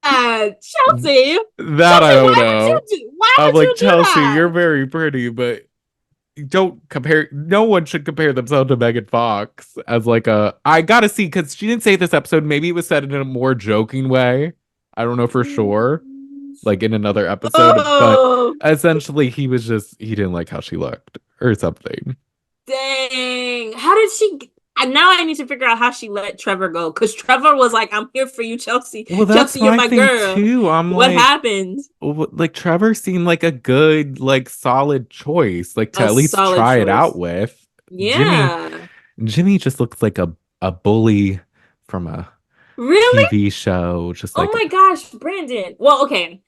Chelsea, That I Chelsea, don't know. why I'm would like, you do Chelsea, that? you're very pretty, but don't compare. No one should compare themselves to Megan Fox as like a. I gotta see because she didn't say this episode. Maybe it was said in a more joking way. I don't know for sure. Like in another episode, but Oh, essentially he didn't like how she looked or something. dang. How did she now I need to figure out how she let Trevor go because Trevor was like, I'm here for you, Chelsea. Well, that's Chelsea, you're my my thing girl. too. I'm What like, happened? like Trevor seemed like a good, like solid choice, like to A at least solid try it out choice. with. Jimmy, Yeah. Jimmy just looks like a bully from a Really? TV show. Just Oh like, my gosh, Brandon. Well, okay.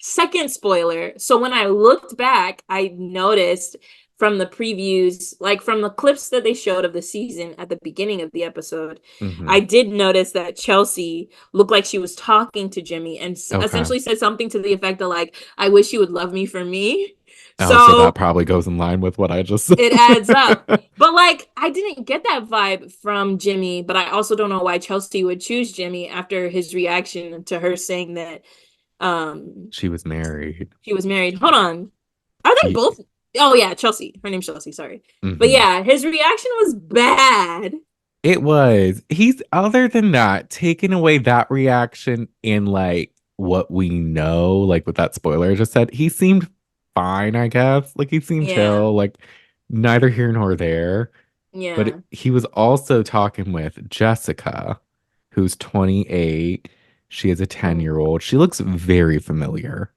Second spoiler. So when I looked back, I noticed from the previews, like from the clips that they showed of the season at the beginning of the episode, mhm. I did notice that Chelsea looked like she was talking to Jimmy and Okay. essentially said something to the effect of like, I wish you would love me for me. Oh, so that So probably goes in line with what I just said. it adds up. But like I didn't get that vibe from Jimmy, but I also don't know why Chelsea would choose Jimmy after his reaction to her saying that um She was married. she was married. Hold on. Are they Ye- both? Oh yeah, Chelsea. Her name's Chelsea, sorry. But mhm. yeah, his reaction was bad. It was. He's other than that, taking away that reaction in like what we know, like with that spoiler I just said, he seemed fine, I guess. Like he seemed Yeah. chill, like neither here nor there. But Yeah. he was also talking with Jessica, who's 28. She is a Mm. 10-year-old. She looks very familiar.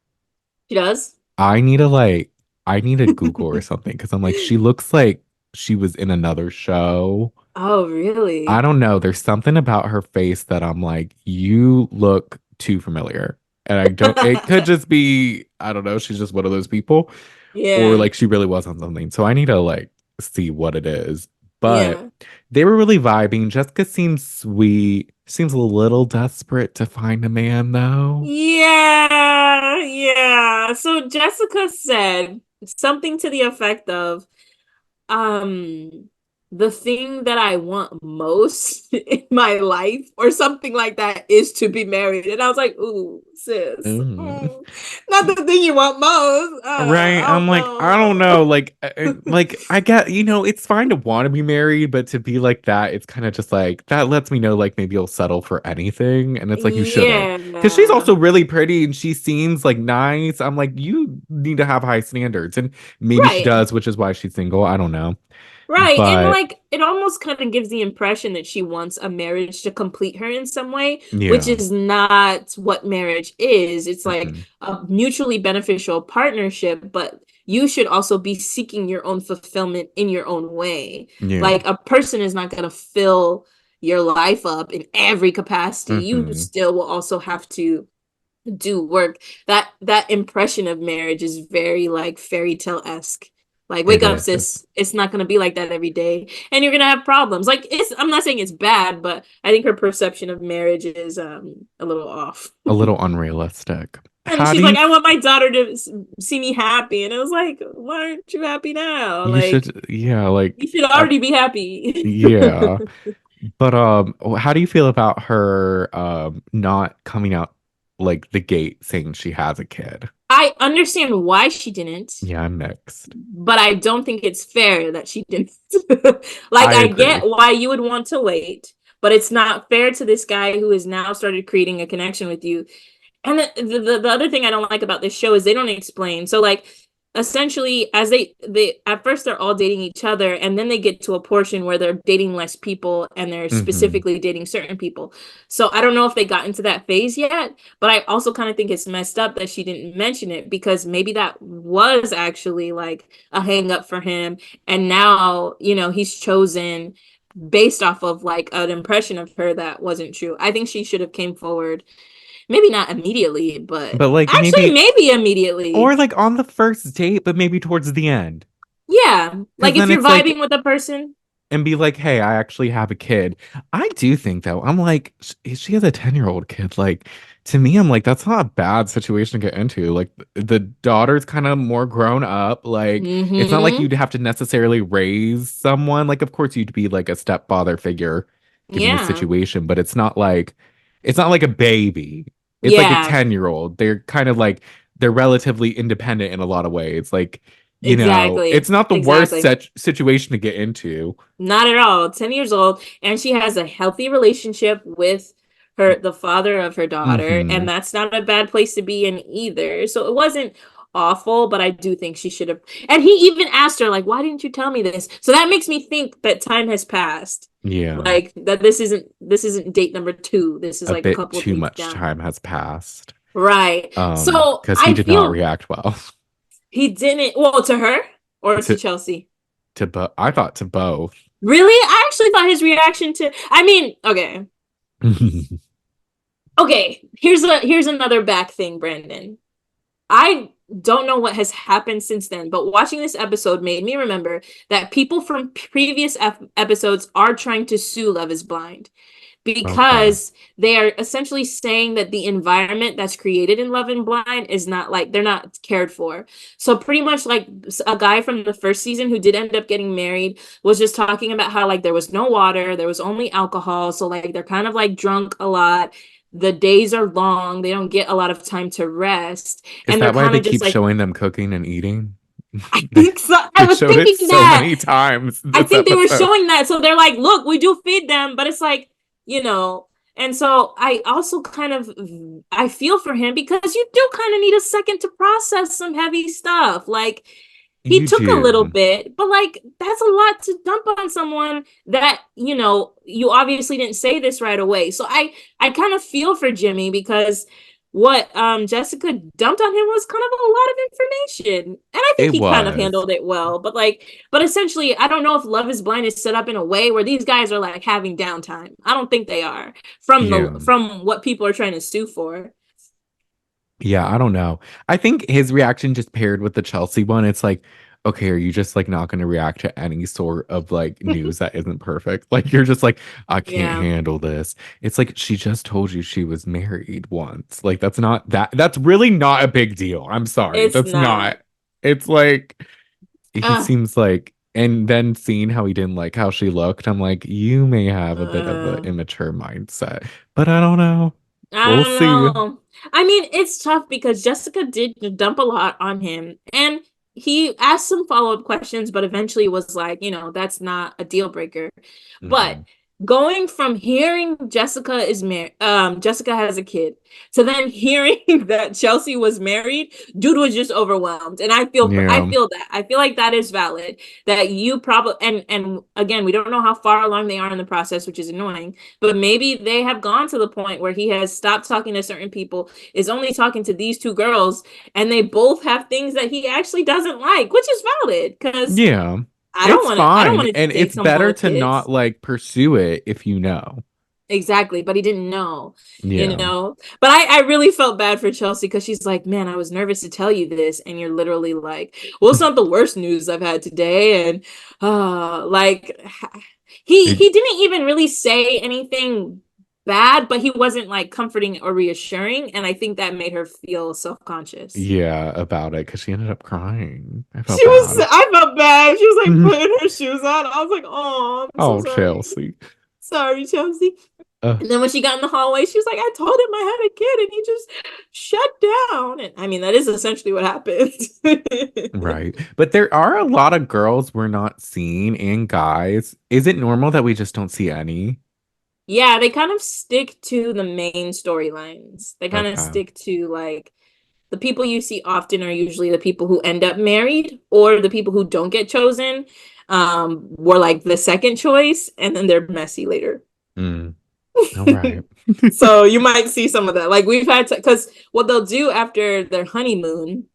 She does? I need to like I need to Google or something because I'm like, she looks like she was in another show. Oh, I really? don't know. There's something about her face that I'm like, you look too familiar. And I don't, it could just be, I don't know, she's just one of those people, or Yeah. like she really was on something. So I need to like see what it is. But Yeah. they were really vibing. Jessica seems sweet, seems a little desperate to find a man though. Yeah. Yeah. So Jessica said something to the effect of, um the thing that I want most in my life or something like that is to be married. And I was like, ooh, sis. Mm. Not the thing you want most. Right. I I'm don't like, I don't know. know. Like I get, it's fine to want to be married, but to be like that, it's kind of just like that lets me know like maybe you'll settle for anything. And it's like you shouldn't. Because she's Yeah. also really pretty and she seems like nice. I'm like, you need to have high standards. And maybe she Right. does, which is why she's single. I don't know. Right. And But like it almost kind of gives the impression that she wants a marriage to complete her in some way, which Yeah. is not what marriage is. It's like Hmm. a mutually beneficial partnership, but you should also be seeking your own fulfillment in your own way. Yeah. Like a person is not going to fill your life up in every capacity. You Hmm. still will also have to do work. That impression of marriage is very like fairy tale-esque. Like, It wake up, is. sis. It's not gonna be like that every day. And you're gonna have problems. Like, it's I'm not saying it's bad, but I think her perception of marriage is a little off. A little unrealistic. And How do she's like, you I want my daughter to see me happy. And it was like, why aren't you happy now? you Like, should yeah, like you should already be happy. yeah. But how do you feel about her not coming out like the gate saying she has a kid? I understand why she didn't. Yeah, I'm mixed. But I don't think it's fair that she didn't. Like, I I agree. get why you would want to wait, but it's not fair to this guy who has now started creating a connection with you. And the other thing I don't like about this show is they don't explain. So like essentially as they at first they're all dating each other and then they get to a portion where they're dating less people and they're Hmm. specifically dating certain people. So I don't know if they got into that phase yet, but I also kind of think it's messed up that she didn't mention it because maybe that was actually like a hang up for him and now, he's chosen based off of like an impression of her that wasn't true. I think she should have came forward. Maybe not immediately, but But like actually, maybe maybe immediately. or like on the first date, but maybe towards the end. Yeah. Because Like if then you're it's like vibing with a person. and be like, hey, I actually have a kid. I do think though, I'm like, she has a 10-year-old kid. Like, to me, I'm like, that's not a bad situation to get into. Like, the daughter's kind of more grown up. Like, it's not like Mm-hmm. you'd have to necessarily raise someone. Like, of course, you'd be like a stepfather figure given the Yeah. situation, but it's not like a baby. It's like a Yeah. 10-year-old. They're kind of like, they're relatively independent in a lot of ways. Like, it's Exactly. not the worst Exactly. situation to get into. Not at all. 10 years old. And she has a healthy relationship with the father of her daughter. Hmm. And that's not a bad place to be in either. So it wasn't awful, but I do think she should have. And he even asked her, like, why didn't you tell me this? So that makes me think that time has passed. Yeah, Like that this isn't date number two. This is a like a bit couple too dates much down. time has passed. Right. So Because he I did not feel react well he didn't, well, to her or to to Chelsea. I thought to both. Really? I actually thought his reaction to I mean, okay. Okay, here's another back thing, Brandon. I don't know what has happened since then, but watching this episode made me remember that people from previous episodes are trying to sue Love is Blind Okay. because they are essentially saying that the environment that's created in Love and Blind is not like they're not cared for. So pretty much like a guy from the first season who did end up getting married was just talking about how like there was no water, there was only alcohol, so like they're kind of like drunk a lot. The days are long, they don't get a lot of time to rest, Is and they're that why kind they of just keep like showing them cooking and eating? I They think so. I they was showed it thinking so that. many times I this think they were episode. showing that. So they're like, look, we do feed them, but it's like, and so I also kind of I feel for him because you do kind of need a second to process some heavy stuff. Like he You took a little do. bit, but like that's a lot to dump on someone that, you obviously didn't say this right away. So I kind of feel for Jimmy because what Jessica dumped on him was kind of a lot of information. And I think It he kind of was. handled it well, but essentially I don't know if Love is Blind is set up in a way where these guys are like having downtime. I don't think they are Yeah. from what people are trying to sue for. Yeah, I don't know. I think his reaction just paired with the Chelsea one, it's like, okay, are you just like not going to react to any sort of like news that isn't perfect? Like you're just like, I can't Yeah. handle this. It's like she just told you she was married once. Like that's really not a big deal. I'm sorry. It's That's not. not. It's like he Uh, seems like and then seeing how he didn't like how she looked, I'm like, you may have a bit of an uh, immature mindset, but I don't know. I We'll don't see. know. I mean, it's tough because Jessica did dump a lot on him, and he asked some follow-up questions, but eventually was like, that's not a deal breaker. But Mhm. going from hearing Jessica is married, Jessica has a kid, to then hearing that Chelsea was married, dude was just overwhelmed. And I Yeah. feel that. I feel like that is valid. That you probably and again, we don't know how far along they are in the process, which is annoying, but maybe they have gone to the point where he has stopped talking to certain people, is only talking to these two girls, and they both have things that he actually doesn't like, which is valid because Yeah. It's I don't fine. want to And date it's someone better with to not kids. like pursue it if you know. Exactly, but he didn't know, you Yeah. know. But I really felt bad for Chelsea because she's like, man, I was nervous to tell you this, and you're literally like, well, it's not the worst news I've had today, and like It, he didn't even really say anything bad, but he wasn't like comforting or reassuring, and I think that made her feel self-conscious. yeah, about it because she ended up crying. I felt She was, bad. I felt bad. She was like putting her shoes on. I was like, oh, I'm so Oh, sorry. Chelsea. Sorry, Chelsea. Uh, And then when she got in the hallway, she was like, I told him I had a kid and he just shut down. And I mean, that is essentially what happened. right. But there are a lot of girls we're not seeing and guys. Is it normal that we just don't see any? Yeah, they kind of stick to the main storylines. They kind of Okay. stick to like the people you see often are usually the people who end up married or the people who don't get chosen were like the second choice and then they're messy later. Mm, all right. So you might see some of that. Like we've had to, because what they'll do after their honeymoon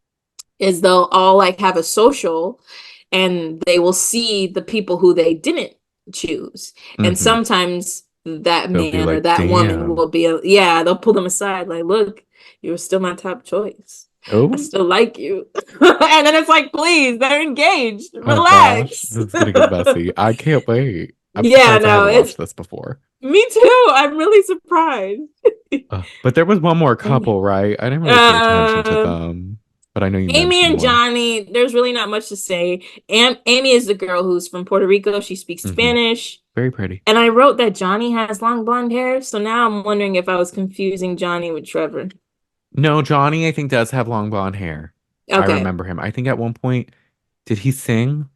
is they'll all like have a social and they will see the people who they didn't choose. And Hmm. sometimes that They'll be man or like, that woman damn. will be, yeah, they'll pull them aside like, look, you were still my top choice. I Oh, still like you. And then it's like, please, they're engaged. oh gosh. Relax. This is gonna get messy. I can't wait. I'm Yeah, surprised I no, haven't it's watched this before. me too. I'm really surprised. But there was one more couple, right? I didn't really pay attention to Uh, them, but I know you Amy mentioned and one. Johnny, there's really not much to say. Amy is the girl who's from Puerto Rico. She speaks Hmm. Spanish. Very pretty. And I wrote that Johnny has long blonde hair. So now I'm wondering if I was confusing Johnny with Trevor. No, Johnny, I think, does have long blonde hair. I Okay. remember him. I think at one point, did he sing?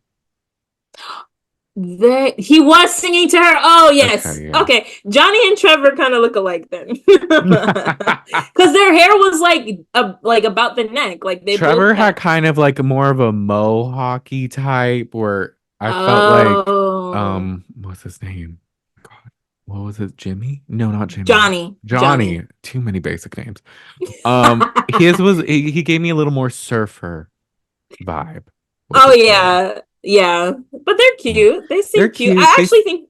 He was singing to her. Oh, yes. Okay, yeah. Okay. Johnny and Trevor kind of look alike then. Because their hair was like about the neck. Like they both Trevor had. had kind of like a more of a mohawky type where I felt like Oh. what's his name? God, what was it? Jimmy? No, not Jimmy. Johnny. Johnny. Johnny. Too many basic names. His was he gave me a little more surfer vibe with Oh his hair. yeah, yeah. But they're More. cute. They They're seem cute. cute. I actually think.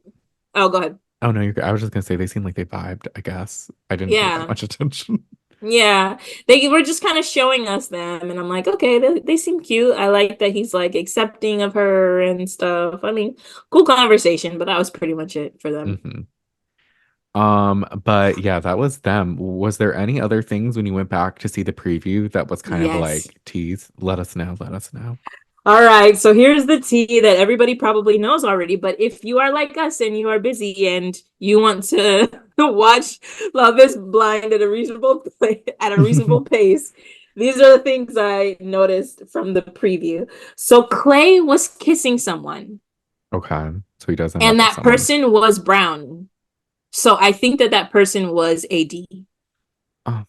Oh, go ahead. Oh no, I was just gonna say they seem like they vibed, I guess. I didn't pay that Yeah, much attention. yeah. They were just kind of showing us them, and I'm like, okay, they seem cute. I like that he's like accepting of her and stuff. I mean, cool conversation, but that was pretty much it for them. Hmm. But yeah, that was them. Was there any other things when you went back to see the preview that was kind of Yes. like tease? Let us know. Let us know. All right, so here's the tea that everybody probably knows already, but if you are like us and you are busy and you want to watch Love is Blind at a reasonable pace, these are the things I noticed from the preview. So Clay was kissing someone, Okay. So he does end and up with that someone. person was brown. So I think that that person was AD. Oh,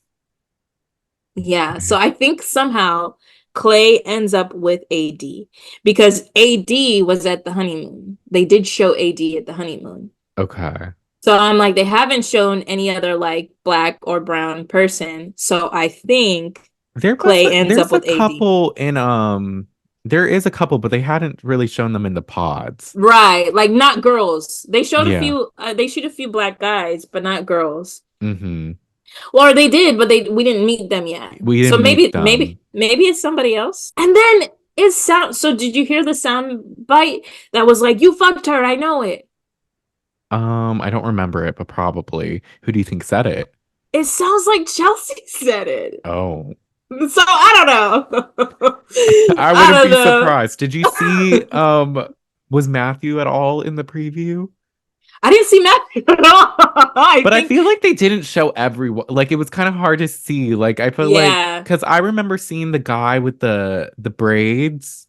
Yeah, so okay. I think somehow Clay ends up with AD because AD was at the honeymoon. They did show AD at the honeymoon. Okay. So I'm like, they haven't shown any other like black or brown person. So I think Clay ends up There's a with AD. couple in there is a couple, but they hadn't really shown them in the pods. Right, like not girls. They showed a Yeah. few they shoot a few black guys, but not girls. Mm-hmm. Or they did, but they we didn't meet them yet. We So didn't meet them. maybe it's somebody else. And then it sound so did you hear the sound bite that was like, you fucked her, I know it. I don't remember it, but probably. Who do you think said it? It sounds like Chelsea said it. Oh. So I don't know. I I wouldn't don't be know. surprised. Did you see was Matthew at all in the preview? I didn't see Matthew at all. I But I think feel like they didn't show everyone. Like it was kind of hard to see. Like I felt like yeah. because I remember seeing the guy with the braids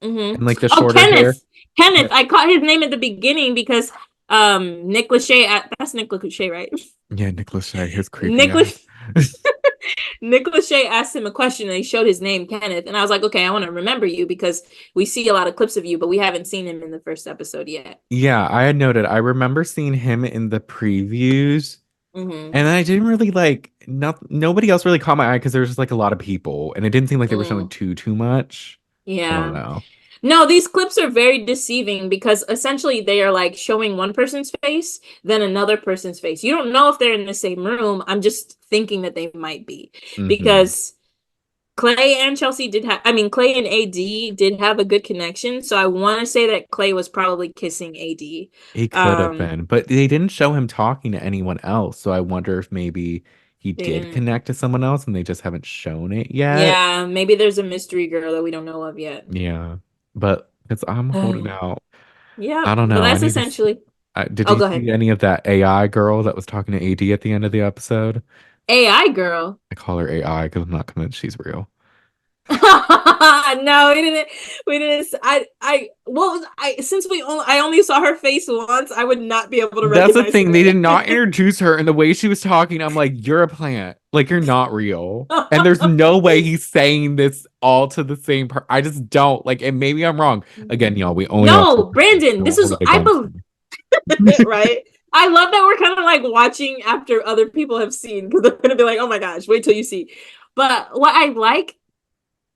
Hmm. and like the Oh, shorter hair. Kenneth. Kenneth. I caught his name at the beginning because Nick Lachey that's Nick Lachey, right? Yeah, Nicholas Shea, his creepy Nick ass. Nick Lachey asked him a question and he showed his name, Kenneth. And I was like, okay, I want to remember you because we see a lot of clips of you, but we haven't seen him in the first episode yet. Yeah, I had noted. I remember seeing him in the previews, Mm-hmm. and I didn't really like. Nobody else really caught my eye because there was just like a lot of people, and it didn't seem like they were showing Mm. too much. I don't Yeah. know. No, these clips are very deceiving because essentially they are like showing one person's face, then another person's face. You don't know if they're in the same room. I'm just thinking that they might be Hmm. because Clay and Chelsea did have, I mean, Clay and AD did have a good connection. So I want to say that Clay was probably kissing AD. He could have Um, been, but they didn't show him talking to anyone else. So I wonder if maybe he they did didn't. connect to someone else and they just haven't shown it yet. Yeah, maybe there's a mystery girl that we don't know of yet. Yeah, but because I'm holding out. I Yep, don't but know. I that's need to. essentially. Did Oh, you go ahead. see any of that AI girl that was talking to AD at the end of the episode? AI girl. I call her AI because I'm not convinced she's real. No, we didn't. We didn't. Well, since I only saw her face once, I would not be able to That's the recognize thing. They did not her. introduce her, and the way she was talking, I'm like, you're a plant. Like, you're not real. And there's no way he's saying this all to the same person. I just don't. Like, and maybe I'm wrong. Again, y'all, we only watched the No, previews. Brandon, this Don't hold is it I against believe me. right. I love that we're kind of like watching after other people have seen because they're gonna be like, oh my gosh, wait till you see. But what I like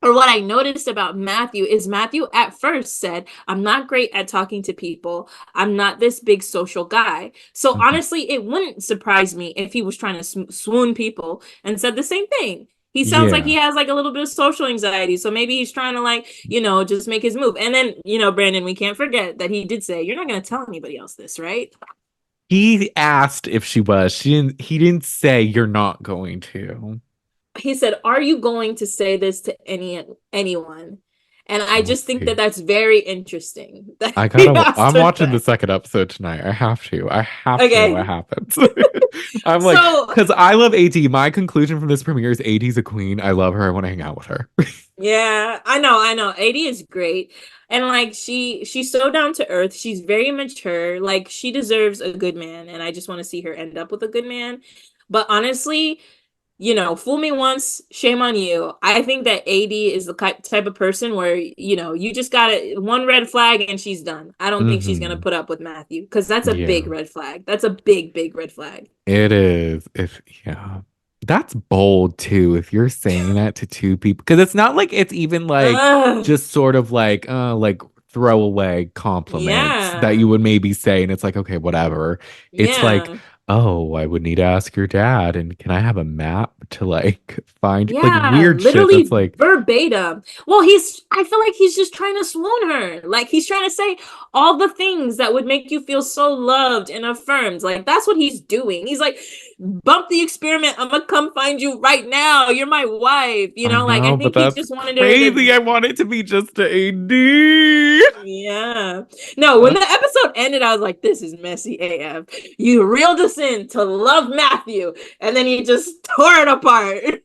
or what I noticed about Matthew is Matthew at first said, I'm not great at talking to people. I'm not this big social guy. So Mhm. honestly, it wouldn't surprise me if he was trying to swoon people and said the same thing. He sounds like he Yeah. has like a little bit of social anxiety. So maybe he's trying to like, just make his move. And then, Brandon, we can't forget that he did say, you're not going to tell anybody else this, right? He asked if she was. He didn't say you're not going to. He said, "Are you going to say this to anyone?" And I We'll just think see. that that's very interesting that he asked I'm her watching the that. second episode tonight. I have to. I have to know what Okay, happens. I'm like, so because I love AD. My conclusion from this premiere is AD's a queen. I love her. I want to hang out with her. yeah, I know. AD is great, and like she's so down to earth. She's very mature. Like she deserves a good man, and I just want to see her end up with a good man. But honestly, fool me once, shame on you. I think that AD is the type of person where, you just got one red flag and she's done. I don't think she's going to Hmm. put up with Matthew because that's a big Yeah. red flag. That's a big, big red flag. It is. If yeah. That's bold too, if you're saying that to two people. Because it's not like it's even like Ugh. just sort of like throwaway compliments that Yeah. you would maybe say, and it's like, okay, whatever. It's like, Yeah. oh, I would need to ask your dad, and can I have a map to like find like Yeah, weird shit that's literally like, verbatim. Well, I feel like he's just trying to swoon her. Like he's trying to say all the things that would make you feel so loved and affirmed. Like that's what he's doing. He's like, bump the experiment. I'm gonna come find you right now. You're my wife. I Like I know, but think he that's just wanted her crazy. to. I want it to be just a AD. Yeah. No, when the episode ended, I was like, this is messy AF. You reeled us in to love Matthew, and then you just tore it apart.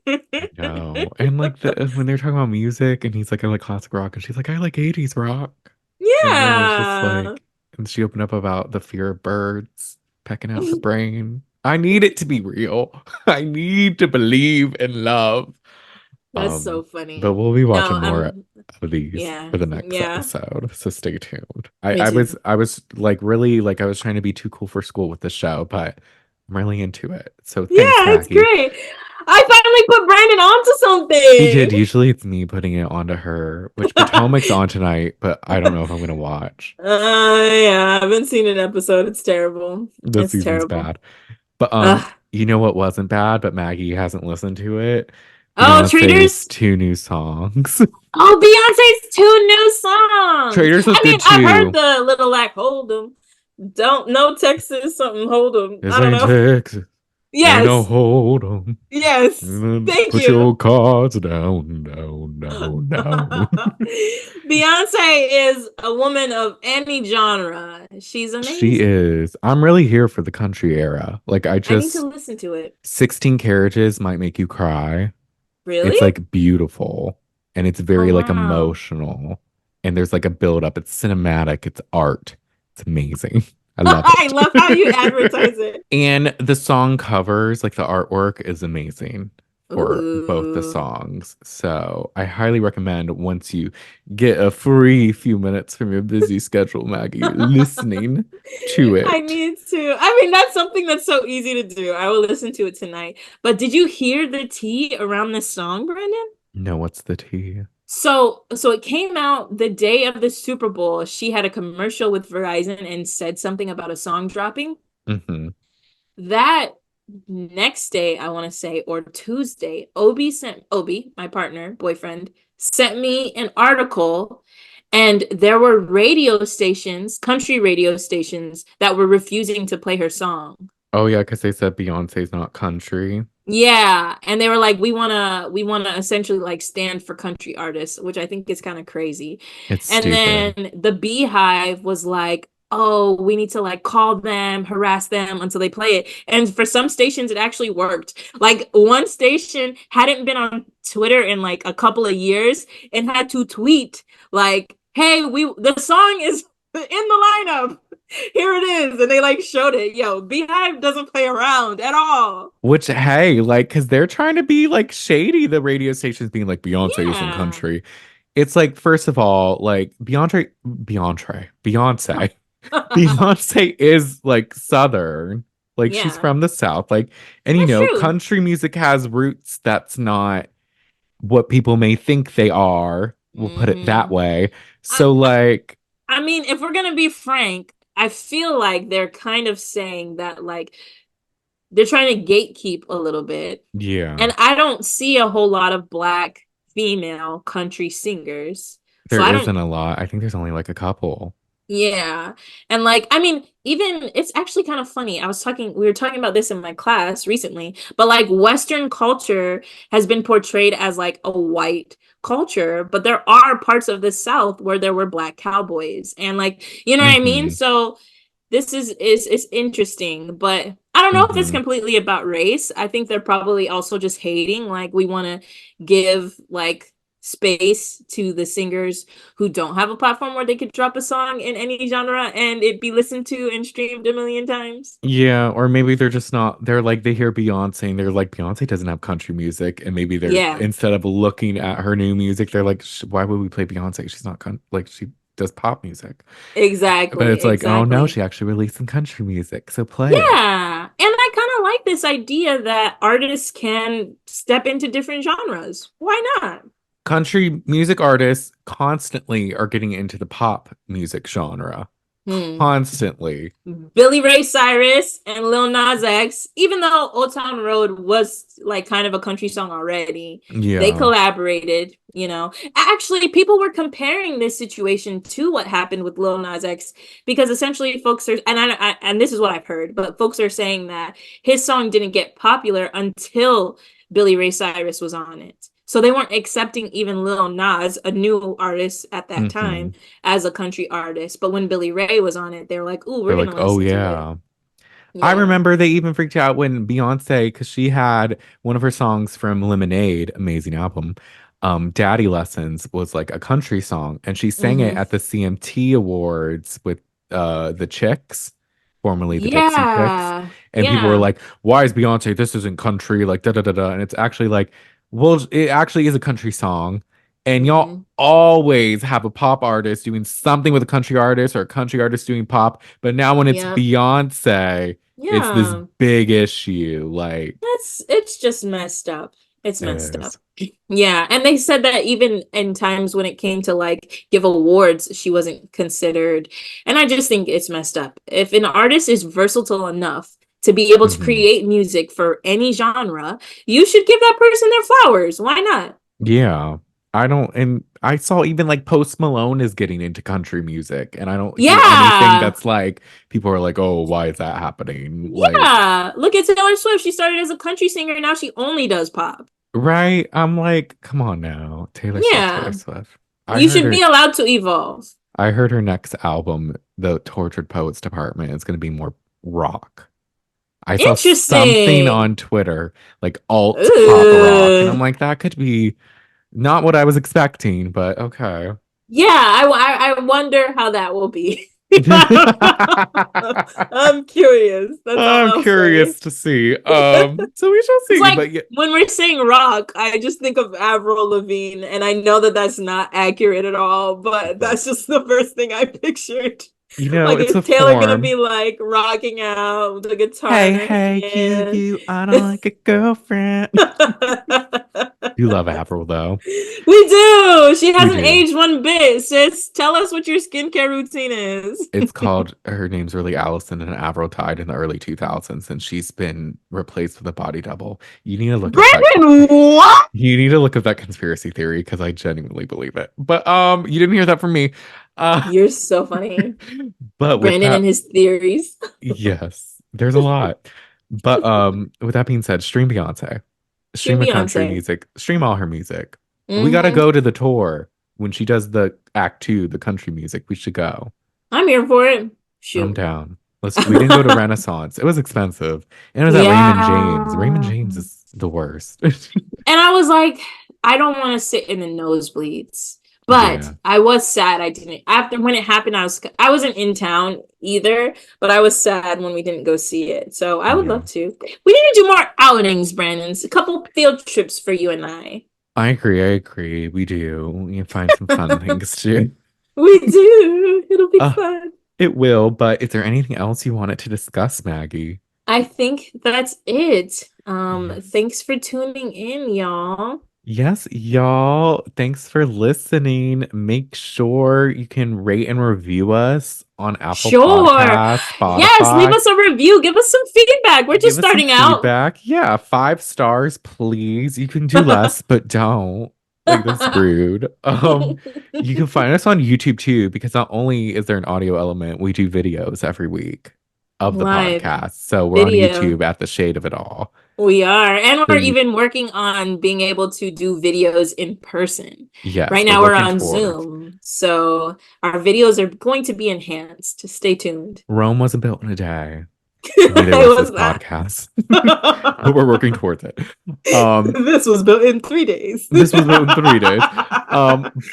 No. And like when they're talking about music and he's like, I like classic rock, and she's like, I like 80s rock. And it was just Yeah. like, and she opened up about the fear of birds pecking at her brain. I need it to be real. I need to believe in love. That's so But funny. we'll be No, watching more of these yeah, for the next yeah, episode. So stay tuned. me too. I was like really like I was trying to be too cool for school with the show, but I'm really into it. So thanks, Yeah, it's Maggie. great. I finally put Brandon onto You did. something. Usually it's me putting it onto her, which Potomac's on tonight, but I don't know if I'm gonna watch. Yeah, I haven't seen an episode. It's terrible. This It's season's terrible. bad. But Ugh. you know what wasn't bad, but Maggie hasn't listened to it? Oh, Beyonce's Traders. two new songs. Oh, Beyonce's two new songs. Traders was I mean, good I've heard too. the little like hold 'em. Don't no Texas something hold 'em. This I don't ain't know. Texas. Ain't no Yes. hold 'em. Yes. Thank Put you. your cards down, down, down, down. Beyonce is a woman of any genre. She's She amazing. is. I'm really here for the country era. Like I I need to just listen to it. 16 carriages might make you cry. Really? It's like beautiful and it's Oh, very like wow. emotional. And there's like a build up. It's cinematic. It's art. It's amazing. I love I it. love how you advertise it. And the song covers, like the artwork is amazing for both the Ooh. songs. So I highly recommend once you get a free few minutes from your busy schedule, Maggie, listening to I it. need to. I mean, that's something that's so easy to do. I will listen to it tonight. But did you hear the tea around this song, Brandon? No, what's the tea? So it came out the day of the Super Bowl. She had a commercial with Verizon and said something about a song dropping. Hmm. That next day, I want to say, or Tuesday, Obi, my partner, boyfriend, sent me an article, and there were radio stations, country radio stations, that were refusing to play her song. Oh yeah, because they said Beyonce's not country. Yeah, and they were like, we wanna essentially like stand for country artists, which I think is kind of crazy. It's And stupid. then the Beehive was like, oh, we need to like call them, harass them until they play it. And for some stations, it actually worked. Like one station hadn't been on Twitter in like a couple of years and had to tweet like, hey, we the song is in the lineup. Here it is. And they like showed it. Yo, Beehive doesn't play around at all. Which, hey, like, because they're trying to be like shady, the radio stations being like Beyonce isn't Yeah. country. It's like, first of all, like Beyonce, Beyonce is like Southern, like she's Yeah, from the South, like, and that's true. country music has roots that's not what people may think they are. We'll put it that Hmm. way. I, So, I like, I mean, if we're gonna be frank, I feel like they're kind of saying that like they're trying to gatekeep a little bit. yeah, And I don't see a whole lot of black female country singers. So there I isn't don't a lot. I think there's only like a couple. Yeah. And like, I mean, even it's actually kind of funny. We were talking about this in my class recently, but like Western culture has been portrayed as like a white culture, but there are parts of the South where there were black cowboys and like, you know what I mean? Mm-hmm. So this is interesting, but I don't know if it's Mm-hmm. completely about race. I think they're probably also just hating. Like we want to give like space to the singers who don't have a platform where they could drop a song in any genre and it be listened to and streamed a million times. Yeah, or maybe they're just not, they're like, they hear Beyonce and they're like, Beyonce doesn't have country music. And maybe they're, Yeah, instead of looking at her new music, they're like, Why would we play Beyonce? She's not, like, she does pop music. But exactly, it's like, oh no, exactly. she actually released some country music. So play it. Yeah, and I kind of like this idea that artists can step into different genres. Why not? Country music artists constantly are getting into the pop music genre. Hmm. Constantly. Billy Ray Cyrus and Lil Nas X, even though Old Town Road was like kind of a country song already, they Yeah. collaborated, you know. Actually, people were comparing this situation to what happened with Lil Nas X because essentially folks are, and this is what I've heard, but folks are saying that his song didn't get popular until Billy Ray Cyrus was on it. So they weren't accepting even Lil Nas, a new artist at that Hmm. time, as a country artist. But when Billy Ray was on it, they were like, "Ooh, we're They're like, gonna oh listen to it." yeah. I Yeah. remember they even freaked out when Beyonce, because she had one of her songs from Lemonade, amazing album, Daddy Lessons was like a country song, and she sang it Hmm. at the CMT Awards with the Chicks, formerly the Dixie Chicks, Yeah. and people were Yeah. like, "Why is Beyonce? This isn't country." Like da da da da, and it's actually like, well, it actually is a country song, and y'all Hmm. always have a pop artist doing something with a country artist or a country artist doing pop, but now when it's Yeah. Beyonce. It's this Yeah. big issue. Like, It's just messed up. It's it messed up. is. Yeah, and they said that even in times when it came to like give awards, she wasn't considered. And I just think it's messed up. If an artist is versatile enough to be able to Hmm. create music for any genre, you should give that person their flowers. Why not? Yeah. I don't, and I saw even like Post Malone is getting into country music, and I don't hear anything Yeah. that's like, people are like, oh, why is that happening? Like, Yeah. Look at Taylor Swift. She started as a country singer and now she only does pop. right? I'm like, come on now. Taylor Swift, Taylor Yeah. Swift. I You heard should her, be allowed to evolve. I heard her next album, The Tortured Poets Department, is going to be more rock. I saw something Interesting. on Twitter, like alt pop rock, and I'm Ugh. like, that could be not what I was expecting, but okay. Yeah, I wonder how that will be. I'm curious. That's all I'm I'll say. curious to see. So we shall It's see. like But yeah, when we're saying rock, I just think of Avril Lavigne, and I know that that's not accurate at all, but but that's just the first thing I pictured. Like, it's a is Taylor gonna form. be like rocking out with the guitar in Hey, her hey, hand? I don't like a girlfriend. You love April though. We do. She We hasn't do. aged one bit, sis. Tell us what your skincare routine is. It's called her name's really Allison, and Avril died in the early 2000s, and she's been replaced with a body double. You need to look up that. Brandon, what? You need to look up that conspiracy theory because I genuinely believe it. But you didn't hear that from me. Uh, You're so funny. but with Brandon and that, his theories. yes, there's a lot. But with that being said, stream Beyonce, Stream stream her country Beyonce. music, stream all her music. We got to Hmm. go to the tour when she does the act two, the country music. We should go. I'm here for it. I'm Shoot. down. We didn't go to Renaissance. It was expensive. And it was at Raymond James. Raymond Yeah. James is the worst. And I was like, I don't want to sit in the nosebleeds. But Yeah. I was sad I didn't. After when it happened, I wasn't in town either, but I was sad when we didn't go see it. So I would Yeah. love to. We need to do more outings, Brandon. A couple field trips for you and I. I agree. I agree. We do. We can find some fun things to do. We do. It'll be Uh, fun. it will, but is there anything else you wanted to discuss, Maggie? I think that's it. Yes. Thanks for tuning in, y'all. Yes, y'all. Thanks for listening. Make sure you can rate and review us on Apple Sure. Podcasts, Yes, leave Spotify. us a review. Give us some feedback. We're just Give us some starting out. feedback. Yeah, 5 stars, please. You can do less, but don't. Like that's rude. You can find us on YouTube too, because not only is there an audio element, we do videos every week of the Live podcast. So we're on video. YouTube at the shade of it all. We are. And So we're you, even working on being able to do videos in person. yes, Right we're now we're working on towards. Zoom. So our videos are going to be enhanced. Stay tuned. Rome wasn't built in a day. Neither It was this was that. podcast. But we're working towards it. Um, This was built in 3 days. this was built in 3 days.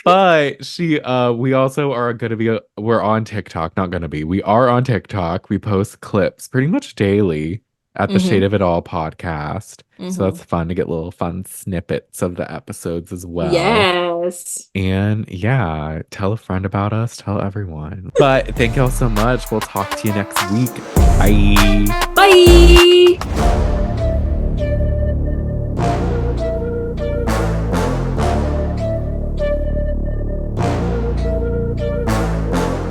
But we also are gonna be we're on TikTok, not gonna be. We are on TikTok. We post clips pretty much daily at the Shade Hmm. of It All podcast. So Hmm. that's fun to get little fun snippets of the episodes as well. Yes. And yeah, tell a friend about us, tell everyone. But thank y'all so much. We'll talk to you next week. Bye. Bye.